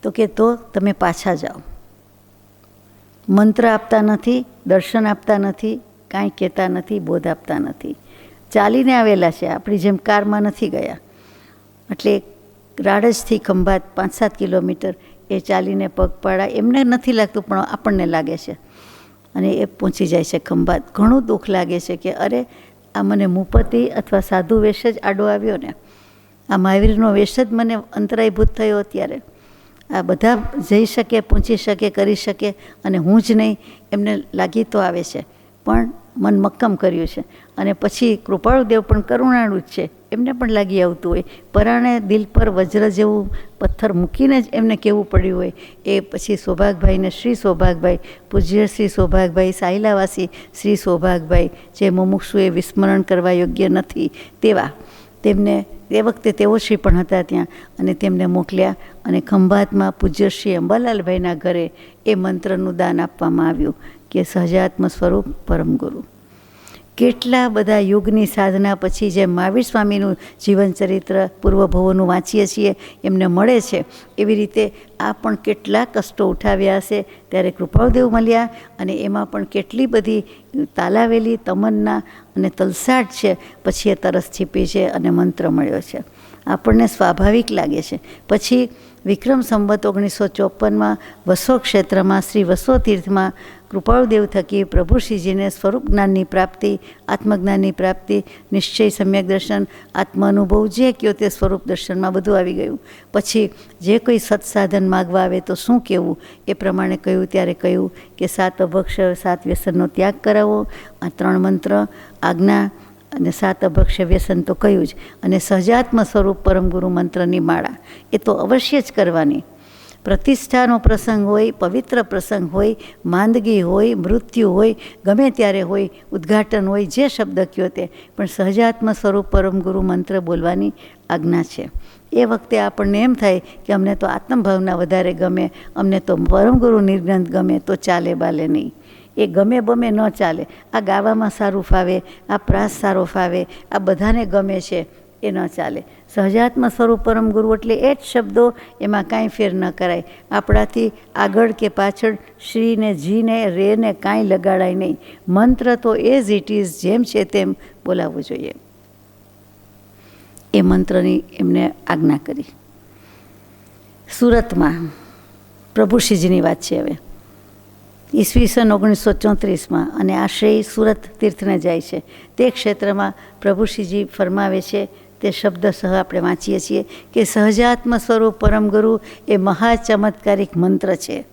તો કે તો તમે પાછા જાઓ. મંત્ર આપતા નથી, દર્શન આપતા નથી, કાંઈ કહેતા નથી, બોધ આપતા નથી. ચાલીને આવેલા છે, આપણી જેમ કારમાં નથી ગયા. એટલે રાડજથી ખંભાત 5-7 કિલોમીટર એ ચાલીને પગપાળા, એમને નથી લાગતું પણ આપણને લાગે છે. અને એ પહોંચી જાય છે ખંભાત. ઘણું દુઃખ લાગે છે કે અરે આ મને મુપતિ અથવા સાધુ વેશ જ આડો આવ્યો ને, આ મહાવીરનો વેશ જ મને અંતરાયભૂત થયો. અત્યારે આ બધા જઈ શકે, પહોંચી શકે, કરી શકે અને હું જ નહીં, એમને લાગી તો આવે છે. પણ મન મક્કમ કર્યું છે. અને પછી કૃપાળુદેવ પણ કરુણાળુ જ છે, એમને પણ લાગી આવતું હોય. પરાણે દિલ પર વજ્ર જેવું પથ્થર મૂકીને જ એમને કહેવું પડ્યું હોય. એ પછી સૌભાગભાઈને શ્રી સૌભાગભાઈ, પૂજ્ય શ્રી સૌભાગભાઈ, સાયલાવાસી શ્રી સૌભાગભાઈ, જે મુમુક્ષુએ વિસ્મરણ કરવા યોગ્ય નથી તેવા, તેમને એ વખતે તેઓ શ્રી પણ હતા ત્યાં, અને તેમને મોકલ્યા. અને ખંભાતમાં પૂજ્ય શ્રી અંબાલાલભાઈના ઘરે એ મંત્રનું દાન આપવામાં આવ્યું કે સહજાત્મ સ્વરૂપ પરમ ગુરુ. કેટલા બધા યુગની સાધના પછી જેમ મહાવીર સ્વામીનું જીવન ચરિત્ર પૂર્વભવોનું વાંચીએ છીએ એમને મળે છે, એવી રીતે આ પણ કેટલા કષ્ટો ઉઠાવ્યા હશે ત્યારે કૃપાળુદેવ મળ્યા. અને એમાં પણ કેટલી બધી તાલાવેલી તમન્ના અને તલસાટ છે, પછી એ તરસ છીપી છે અને મંત્ર મળ્યો છે. આપણને સ્વાભાવિક લાગે છે. પછી વિક્રમ સંવત 1954માં વસો ક્ષેત્રમાં શ્રી વસો તીર્થમાં કૃપાળુદેવ થકી પ્રભુશ્રીજીને સ્વરૂપ જ્ઞાનની પ્રાપ્તિ, આત્મજ્ઞાનની પ્રાપ્તિ, નિશ્ચય સમ્યક દર્શન, આત્મ અનુભવ, જે કયો તે સ્વરૂપ દર્શનમાં બધું આવી ગયું. પછી જે કોઈ સત્સાધન માગવા આવે તો શું કહેવું એ પ્રમાણે કહ્યું. ત્યારે કહ્યું કે 7 અભક્ષ 7 વ્યસનનો ત્યાગ કરાવો, આ 3 મંત્ર, આજ્ઞા અને 7 અભક્ષ્ય વ્યસન તો કહ્યું જ. અને સહજાત્મ સ્વરૂપ પરમગુરુ મંત્રની માળા એ તો અવશ્ય જ કરવાની. પ્રતિષ્ઠાનો પ્રસંગ હોય, પવિત્ર પ્રસંગ હોય, માંદગી હોય, મૃત્યુ હોય, ગમે ત્યારે હોય, ઉદ્ઘાટન હોય, જે શબ્દ કયો તે, પણ સહજાત્મ સ્વરૂપ પરમગુરુ મંત્ર બોલવાની આજ્ઞા છે. એ વખતે આપણને એમ થાય કે અમને તો આત્મભાવના વધારે ગમે, અમને તો પરમગુરુ નિર્ગ્રંથ ગમે, તો ચાલે બાલે નહીં. એ ગમે બમે ન ચાલે. આ ગાવામાં સારું ફાવે, આ પ્રાસ સારો ફાવે, આ બધાને ગમે છે, એ ન ચાલે. સહજાત્મ સ્વરૂપ પરમગુરુ એટલે એ જ શબ્દો, એમાં કાંઈ ફેર ન કરાય. આપણાથી આગળ કે પાછળ શ્રીને જીને રેને કાંઈ લગાડાય નહીં. મંત્ર તો એઝ ઇટ ઇઝ, જેમ છે તેમ બોલાવવું જોઈએ. એ મંત્રની એમને આજ્ઞા કરી. સુરતમાં પ્રભુશ્રીજીની વાત છે હવે, ઈસવીસન 1934માં, અને આશ્રય સુરત તીર્થને જાય છે. તે ક્ષેત્રમાં પ્રભુશ્રીજી ફરમાવે છે, તે શબ્દ સહ આપણે વાંચીએ છીએ કે સહજાત્મ સ્વરૂપ પરમગુરુ એ મહાચમત્કારિક મંત્ર છે.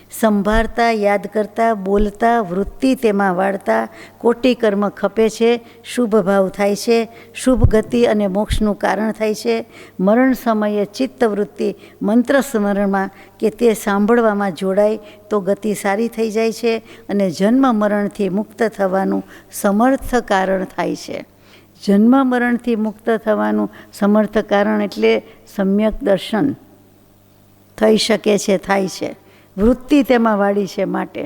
સંભાળતા, યાદ કરતા, બોલતા, વૃત્તિ તેમાં વાળતા કોટી કર્મ ખપે છે, શુભ ભાવ થાય છે, શુભ ગતિ અને મોક્ષનું કારણ થાય છે. મરણ સમયે ચિત્તવૃત્તિ મંત્ર સ્મરણમાં કે તે સાંભળવામાં જોડાય તો ગતિ સારી થઈ જાય છે અને જન્મ મરણથી મુક્ત થવાનું સમર્થ કારણ થાય છે. જન્મ મરણથી મુક્ત થવાનું સમર્થ કારણ એટલે સમ્યક દર્શન થઈ શકે છે, થાય છે. વૃત્તિ તેમાં વાળી છે, માટે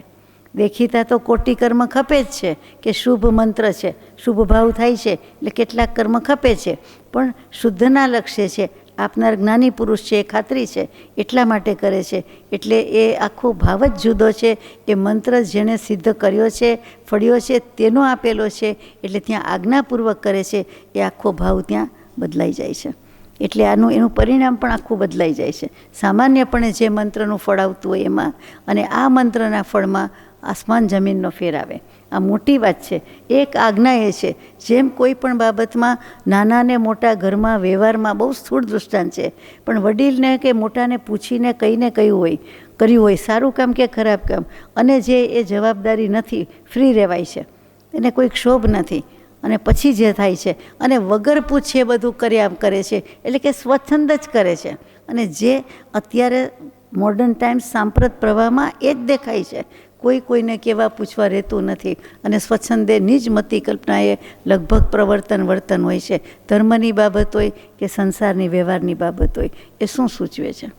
દેખીતા તો કોટી કર્મ ખપે જ છે કે શુભ મંત્ર છે, શુભ ભાવ થાય છે એટલે કેટલાક કર્મ ખપે છે, પણ શુદ્ધના લક્ષ્ય છે, આપનાર જ્ઞાની પુરુષ છે, એ ખાતરી છે, એટલા માટે કરે છે. એટલે એ આખો ભાવ જ જુદો છે. એ મંત્ર જેણે સિદ્ધ કર્યો છે, ફળ્યો છે, તેનો આપેલો છે, એટલે ત્યાં આજ્ઞાપૂર્વક કરે છે. એ આખો ભાવ ત્યાં બદલાઈ જાય છે. એટલે એનું પરિણામ પણ આખું બદલાઈ જાય છે. સામાન્યપણે જે મંત્રનું ફળ આવતું હોય એમાં અને આ મંત્રના ફળમાં આસમાન જમીનનો ફેર આવે. આ મોટી વાત છે. એક આજ્ઞા એ છે, જેમ કોઈ પણ બાબતમાં નાના ને મોટા ઘરમાં વ્યવહારમાં બહુ સ્થૂળ દૃષ્ટાંત છે, પણ વડીલને કે મોટાને પૂછીને કહીને કર્યું હોય સારું કામ કે ખરાબ કામ, અને જે એ જવાબદારી નથી, ફ્રી રહેવાય છે, એને કોઈ ક્ષોભ નથી, અને પછી જે થાય છે અને વગર પૂછે બધું કર્યા કરે છે, એટલે કે સ્વચ્છંદ જ કરે છે. અને જે અત્યારે મોડર્ન ટાઈમ્સ સાંપ્રત પ્રવાહમાં એ જ દેખાય છે. કોઈને કેવા પૂછવા રહેતું નથી, અને સ્વચ્છંદે નિજ મતિ કલ્પનાએ લગભગ વર્તન હોય છે. ધર્મની બાબત હોય કે સંસારની વ્યવહારની બાબત હોય, એ શું સૂચવે છે?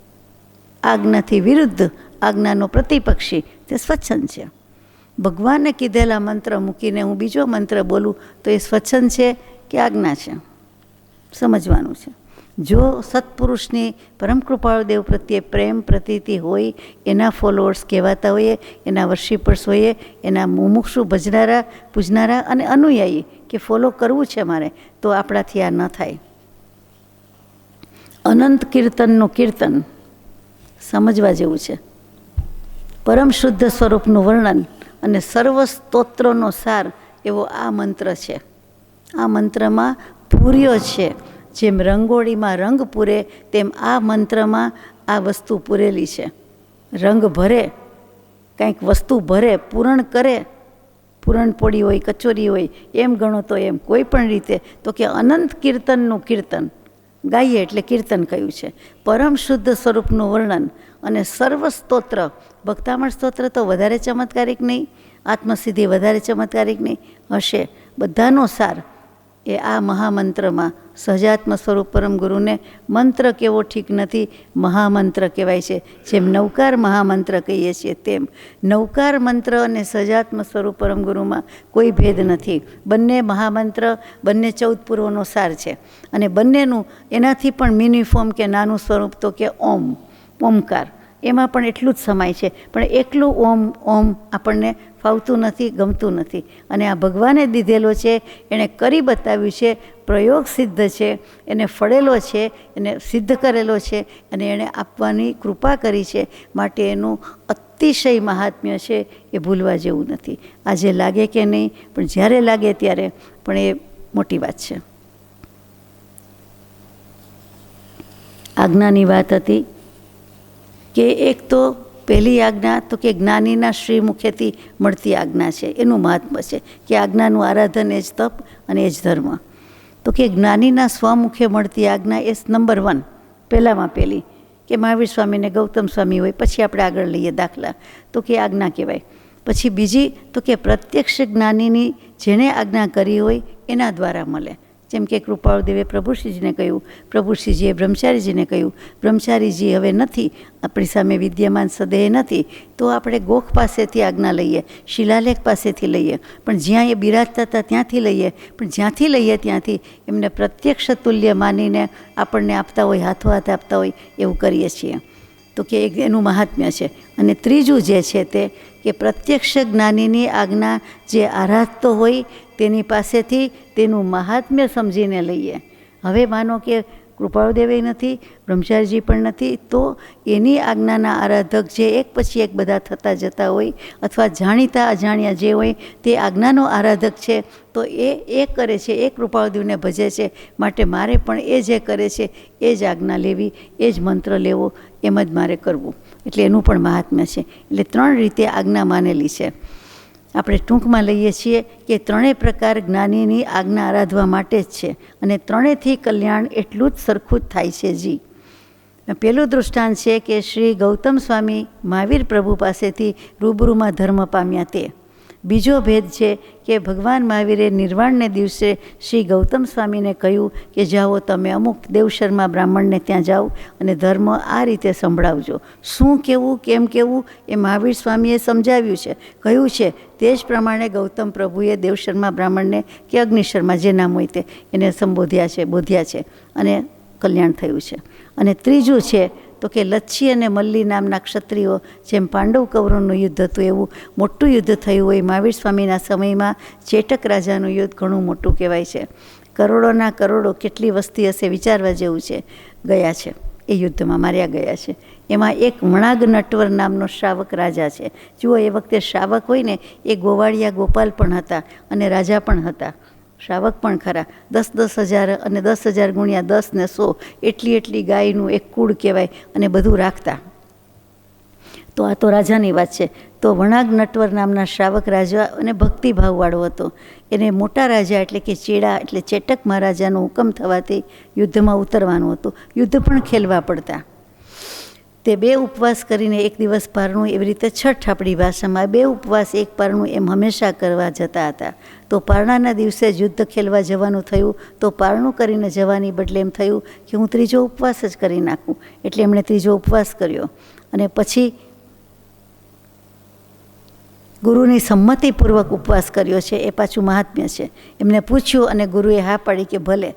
આજ્ઞાથી વિરુદ્ધ, આજ્ઞાનો પ્રતિપક્ષી તે સ્વચ્છંદ છે. ભગવાને કીધેલા મંત્ર મૂકીને હું બીજો મંત્ર બોલું તો એ સ્વચ્છંદ છે કે આજ્ઞા છે, સમજવાનું છે. જો સત્પુરુષની પરમ કૃપાળુ દેવ પ્રત્યે પ્રેમ પ્રતીતિ હોય, એના ફોલોઅર્સ કહેવાતા હોઈએ, એના વર્શિપર્સ હોઈએ, એના મુમુક્ષુ ભજનારા પૂજનારા અને અનુયાયી કે ફોલો કરવું છે મારે, તો આપણાથી આ ન થાય. અનંત કીર્તનનું કીર્તન સમજવા જેવું છે. પરમ શુદ્ધ સ્વરૂપનું વર્ણન અને સર્વ સ્તોત્રોનો સાર એવો આ મંત્ર છે. આ મંત્રમાં પૂર્યો છે. જેમ રંગોળીમાં રંગ પૂરે તેમ આ મંત્રમાં આ વસ્તુ પૂરેલી છે. રંગ ભરે, કંઈક વસ્તુ ભરે, પૂરણ કરે, પૂરણપોળી હોય, કચોરી હોય, એમ ગણો તો એમ કોઈ પણ રીતે, તો કે અનંત કીર્તનનું કીર્તન ગાઈએ એટલે કીર્તન કહ્યું છે. પરમ શુદ્ધ સ્વરૂપનું વર્ણન અને સર્વ સ્તોત્ર, ભક્તામણ સ્તોત્ર તો વધારે ચમત્કારિક નહીં, આત્મસિદ્ધિ વધારે ચમત્કારિક નહીં હશે, બધાનો સાર એ આ મહામંત્રમાં સહજાત્મ સ્વરૂપ પરમ ગુરુને મંત્ર કેવો ઠીક નથી, મહામંત્ર કહેવાય છે. જેમ નવકાર મહામંત્ર કહીએ છીએ તેમ નવકાર મંત્ર અને સહજાત્મ સ્વરૂપ પરમ ગુરુમાં કોઈ ભેદ નથી. બંને મહામંત્ર, બંને 14 પૂર્વનો સાર છે. અને બંનેનું એનાથી પણ મિની ફોર્મ કે નાનું સ્વરૂપ તો કે ઓમ, ઓમકાર, એમાં પણ એટલું જ સમાય છે. પણ એકલું ઓમ ઓમ આપણને ફાવતું નથી, ગમતું નથી. અને આ ભગવાને દીધેલો છે, એણે કરી બતાવ્યું છે, પ્રયોગ સિદ્ધ છે, એને ફળેલો છે, એને સિદ્ધ કરેલો છે, અને એણે આપવાની કૃપા કરી છે. માટે એનું અતિશય મહાત્મ્ય છે, એ ભૂલવા જેવું નથી. આજે લાગે કે નહીં, પણ જ્યારે લાગે ત્યારે પણ એ મોટી વાત છે. આજ્ઞાની વાત હતી કે એક તો પહેલી આજ્ઞા તો કે જ્ઞાનીના શ્રી મુખેથી મળતી આજ્ઞા છે, એનું મહાત્મ્ય છે કે આજ્ઞાનું આરાધન એ જ તપ અને એ જ ધર્મ. તો કે જ્ઞાનીના સ્વમુખે મળતી આજ્ઞા એ નંબર 1, પહેલામાં પહેલી કે મહાવીર સ્વામીને ગૌતમ સ્વામી હોય, પછી આપણે આગળ લઈએ દાખલા, તો કે આજ્ઞા કહેવાય. પછી બીજી તો કે પ્રત્યક્ષ જ્ઞાનીની જેણે આજ્ઞા કરી હોય એના દ્વારા મળે. જેમ કે કૃપાળુદેવે પ્રભુશ્રીજીને કહ્યું, પ્રભુશ્રીજીએ બ્રહ્મચારીજીને કહ્યું, બ્રહ્મચારીજી હવે નથી, આપણી સામે વિદ્યમાન સદેહ નથી, તો આપણે ગોખ પાસેથી આજ્ઞા લઈએ, શિલાલેખ પાસેથી લઈએ, પણ જ્યાં એ બિરાજતા હતા ત્યાંથી લઈએ, પણ જ્યાંથી લઈએ ત્યાંથી એમને પ્રત્યક્ષ તુલ્ય માનીને આપણને આપતા હોય, હાથો હાથ આપતા હોય એવું કરીએ છીએ. તો કે એનું મહાત્મ્ય છે. અને ત્રીજું જે છે તે કે પ્રત્યક્ષ જ્ઞાનીની આજ્ઞા જે આરાધતો હોય તેની પાસેથી તેનું મહાત્મ્ય સમજીને લઈએ. હવે માનો કે કૃપાળુદેવે નથી, બ્રહ્મચારીજી પણ નથી, તો એની આજ્ઞાના આરાધક જે એક પછી એક બધા થતા જતા હોય, અથવા જાણીતા અજાણ્યા જે હોય તે આજ્ઞાનો આરાધક છે, તો એ કરે છે, એ કૃપાળુદેવને ભજે છે. માટે મારે પણ એ જે કરે છે એ જ આજ્ઞા લેવી, એ જ મંત્ર લેવો, એમ જ મારે કરવું. એટલે એનું પણ મહાત્મ્ય છે. એટલે 3 રીતે આજ્ઞા માનેલી છે. આપણે ટૂંકમાં લઈએ છીએ કે 3 પ્રકાર જ્ઞાનીની આજ્ઞા આરાધવા માટે જ છે, અને 3થી કલ્યાણ એટલું જ સરખું જ થાય છે. જી પહેલું દૃષ્ટાંત છે કે શ્રી ગૌતમ સ્વામી મહાવીર પ્રભુ પાસેથી રૂબરૂમાં ધર્મ પામ્યા તે. બીજો ભેદ છે કે ભગવાન મહાવીરે નિર્વાણને દિવસે શ્રી ગૌતમ સ્વામીને કહ્યું કે જાઓ તમે અમુક દેવશર્મા બ્રાહ્મણને ત્યાં જાઓ અને ધર્મ આ રીતે સંભળાવજો. શું કહેવું, કેમ કહેવું એ મહાવીર સ્વામીએ સમજાવ્યું છે, કહ્યું છે. તે જ પ્રમાણે ગૌતમ પ્રભુએ દેવશર્મા બ્રાહ્મણને કે અગ્નિશર્મા જે નામ હોય તે એને સંબોધ્યા છે, બોધ્યા છે, અને કલ્યાણ થયું છે. અને ત્રીજું છે તો કે લચ્છી અને મલ્લી નામના ક્ષત્રિયો, જેમ પાંડવ કૌરવનું યુદ્ધ હતું એવું મોટું યુદ્ધ થયું હોય. મહાવીર સ્વામીના સમયમાં ચેટક રાજાનું યુદ્ધ ઘણું મોટું કહેવાય છે. કરોડોના કરોડો કેટલી વસ્તી હશે વિચારવા જેવું છે. ગયા છે એ યુદ્ધમાં, માર્યા ગયા છે. એમાં એક વણાગ નટવર નામનો શ્રાવક રાજા છે. જુઓ, એ વખતે શ્રાવક હોય ને એ ગોવાળિયા ગોપાલ પણ હતા અને રાજા પણ હતા, શ્રાવક પણ ખરા. 10,000 અને 10,000 ગુણ્યા 10 ને 100 એટલી ગાયનું એક કુળ કહેવાય, અને બધું રાખતા. તો આ તો રાજાની વાત છે. તો વણાગ નટવર નામના શ્રાવક રાજા અને ભક્તિભાવવાળો હતો. એને મોટા રાજા એટલે કે ચેડા એટલે ચેટક મહારાજાનો હુકમ થવાથી યુદ્ધમાં ઉતરવાનું હતું. યુદ્ધ પણ ખેલવા પડતા. તે 2 ઉપવાસ કરીને એક દિવસ પારણું, એવી રીતે છઠ આપણી ભાષામાં 2 ઉપવાસ એક પારણું એમ હંમેશા કરવા જતા હતા. તો પારણાના દિવસે જ યુદ્ધ ખેલવા જવાનું થયું. તો પારણું કરીને જવાની બદલે એમ થયું કે હું 3જો ઉપવાસ જ કરી નાખું. એટલે એમણે 3જો ઉપવાસ કર્યો, અને પછી ગુરુની સંમતિપૂર્વક ઉપવાસ કર્યો છે. એ પાછું મહાત્મ્ય છે. એમને પૂછ્યું અને ગુરુએ હા પાડી કે ભલે.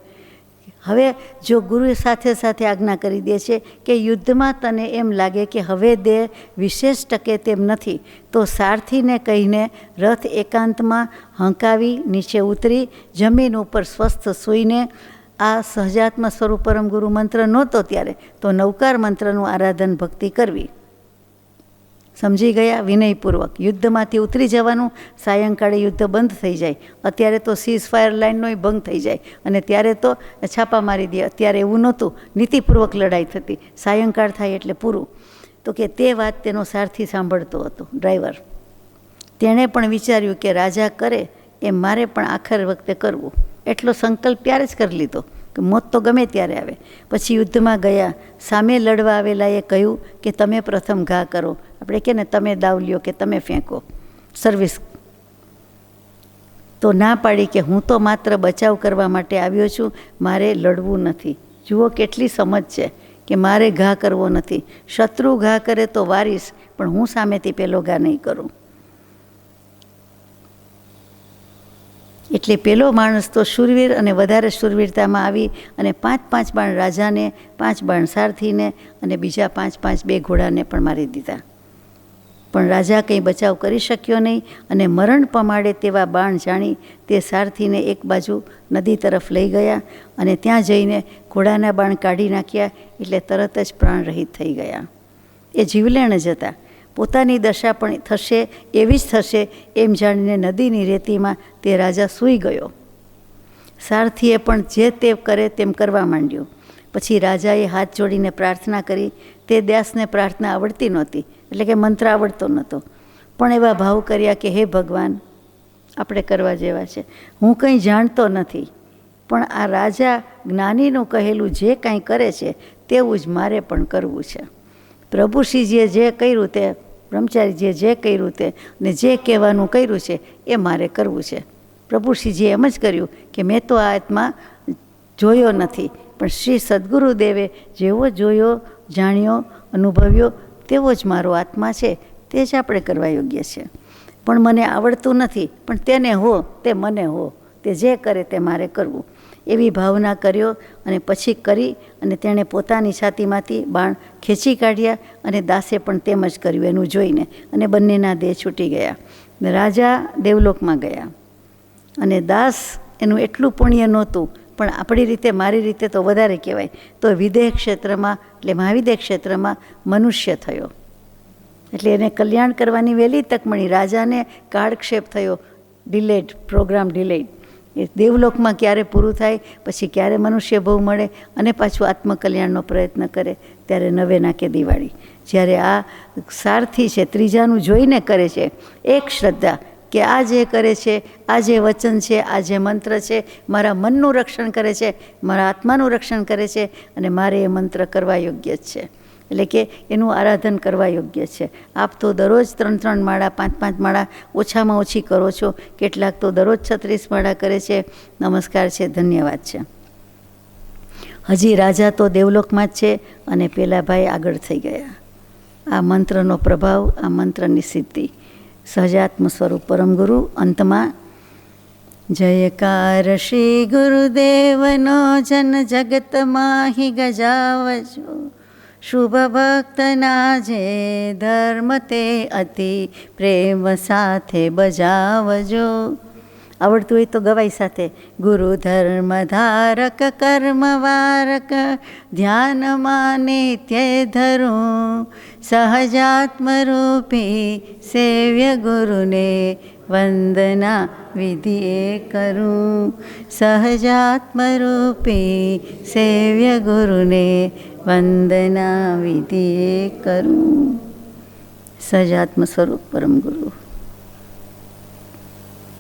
હવે જો ગુરુ સાથે સાથે આજ્ઞા કરી દે છે કે યુદ્ધમાં તને એમ લાગે કે હવે દેહ વિશેષ ટકે તેમ નથી, તો સારથીને કહીને રથ એકાંતમાં હંકાવી નીચે ઉતરી જમીન ઉપર સ્વસ્થ સૂઈને, આ સહજાત્મ સ્વરૂપ પરમ ગુરુ મંત્ર નહોતો ત્યારે, તો નવકાર મંત્રનું આરાધન ભક્તિ કરવી. સમજી ગયા? વિનયપૂર્વક યુદ્ધમાંથી ઉતરી જવાનું, સાયંકાળે યુદ્ધ બંધ થઈ જાય. અત્યારે તો સીઝ ફાયર લાઇનનોય ભંગ થઈ જાય, અને ત્યારે તો છાપા મારી દે. અત્યારે એવું નહોતું, નીતિપૂર્વક લડાઈ થતી. સાયંકાળ થાય એટલે પૂરું. તો કે તે વાત તેનો સારથી સાંભળતો હતો, ડ્રાઈવર. તેણે પણ વિચાર્યું કે રાજા કરે એમ મારે પણ આખર વખતે કરવું. એટલો સંકલ્પ ત્યારે જ કરી લીધો કે મોત તો ગમે ત્યારે આવે. પછી યુદ્ધમાં ગયા. સામે લડવા આવેલાએ કહ્યું કે તમે પ્રથમ ઘા કરો. આપણે કે ને તમે દાવ લ્યો કે તમે ફેંકો, સર્વિસ. તો ના પાડી કે હું તો માત્ર બચાવ કરવા માટે આવ્યો છું, મારે લડવું નથી. જુઓ કેટલી સમજ છે કે મારે ઘા કરવો નથી. શત્રુ ઘા કરે તો વારીશ, પણ હું સામેથી પેલો ઘા નહીં કરું. એટલે પેલો માણસ તો શૂરવીર અને વધારે શૂરવીરતામાં આવી અને 5 બાણ રાજાને, 5 બાણ સારથીને અને બીજા 5 2 ઘોડાને પણ મારી દીધા. પણ રાજા કંઈ બચાવ કરી શક્યો નહીં, અને મરણ પમાડે તેવા બાણ જાણી તે સારથીને એક બાજુ નદી તરફ લઈ ગયા, અને ત્યાં જઈને ઘોડાના બાણ કાઢી નાખ્યા. એટલે તરત જ પ્રાણ રહિત થઈ ગયા. એ જીવલેણ જ હતા. પોતાની દશા પણ થશે એવી જ થશે એમ જાણીને નદીની રેતીમાં તે રાજા સૂઈ ગયો. સારથીએ પણ જે તે કરે તેમ કરવા માંડ્યો. પછી રાજાએ હાથ જોડીને પ્રાર્થના કરી. તે દાસને પ્રાર્થના આવડતી નહોતી, એટલે કે મંત્ર આવડતો નહોતો, પણ એવા ભાવ કર્યા કે હે ભગવાન, આપણે કરવા જેવા છે. હું કંઈ જાણતો નથી, પણ આ રાજા જ્ઞાનીનું કહેલું જે કાંઈ કરે છે તેવું જ મારે પણ કરવું છે. પ્રભુશ્રીજીએ જે કર્યું તે, બ્રહ્મચારીજીએ જે કર્યું તે, ને જે કહેવાનું કર્યું છે એ મારે કરવું છે. પ્રભુશ્રીજીએ એમ જ કર્યું કે મેં તો આ આત્મા જોયો નથી, પણ શ્રી સદગુરુદેવે જેવો જોયો, જાણ્યો, અનુભવ્યો તેવો જ મારો આત્મા છે, તે જ આપણે કરવા યોગ્ય છે. પણ મને આવડતું નથી, પણ તેને હો તે મને હો, તે જે કરે તે મારે કરવું. એવી ભાવના કર્યો, અને પછી કરી અને તેણે પોતાની છાતીમાંથી બાણ ખેંચી કાઢ્યા, અને દાસે પણ તેમ જ કર્યું એનું જોઈને, અને બંનેના દેહ છૂટી ગયા. રાજા દેવલોકમાં ગયા, અને દાસ એનું એટલું પુણ્ય નહોતું, પણ આપણી રીતે, મારી રીતે તો વધારે કહેવાય, તો વિદેહ ક્ષેત્રમાં, એટલે મહાવિદેહ ક્ષેત્રમાં મનુષ્ય થયો. એટલે એને કલ્યાણ કરવાની વહેલી તક મળી. રાજાને કાળક્ષેપ થયો, ડિલેડ, પ્રોગ્રામ ડિલેડ. એ દેવલોકમાં ક્યારે પૂરું થાય, પછી ક્યારે મનુષ્ય ભોગ મળે, અને પાછું આત્મકલ્યાણનો પ્રયત્ન કરે, ત્યારે નવે નાકે દિવાળી. જ્યારે આ સારથી છે, ત્રીજાનું જોઈને કરે છે, એક શ્રદ્ધા કે આ જે કરે છે, આ જે વચન છે, આ જે મંત્ર છે, મારા મનનું રક્ષણ કરે છે, મારા આત્માનું રક્ષણ કરે છે, અને મારે એ મંત્ર કરવા યોગ્ય જ છે. એટલે કે એનું આરાધન કરવા યોગ્ય છે. આપ તો દરરોજ 3 માળા, 5 માળા ઓછામાં ઓછી કરો છો. કેટલાક તો દરરોજ 36 માળા કરે છે. નમસ્કાર છે, ધન્યવાદ છે. હજી રાજા તો દેવલોકમાં જ છે, અને પેલા ભાઈ આગળ થઈ ગયા. આ મંત્રનો પ્રભાવ, આ મંત્રની સિદ્ધિ. સહજાત્મ સ્વરૂપ પરમ ગુરુ અંતમાં જયકાર શ્રી ગુરુદેવનો જન જગતમાં હિ ગજાવજો. શુભ ભક્તના જે ધર્મ તે અતિ પ્રેમ સાથે બજાવજો. આવડતું હોય તો ગવાઈ સાથે. ગુરુ ધર્મ ધારક કર્મ વારક ધ્યાનમાં નિત્ય ધરું. સહજાત્મ રૂપી સેવ્ય ગુરુને વંદના વિધિએ કરું. સહજાત્મ રૂપી સેવ્ય ગુરુને વંદના વિધિએ કરું. સહજાત્મ સ્વરૂપ પરમ ગુરુ.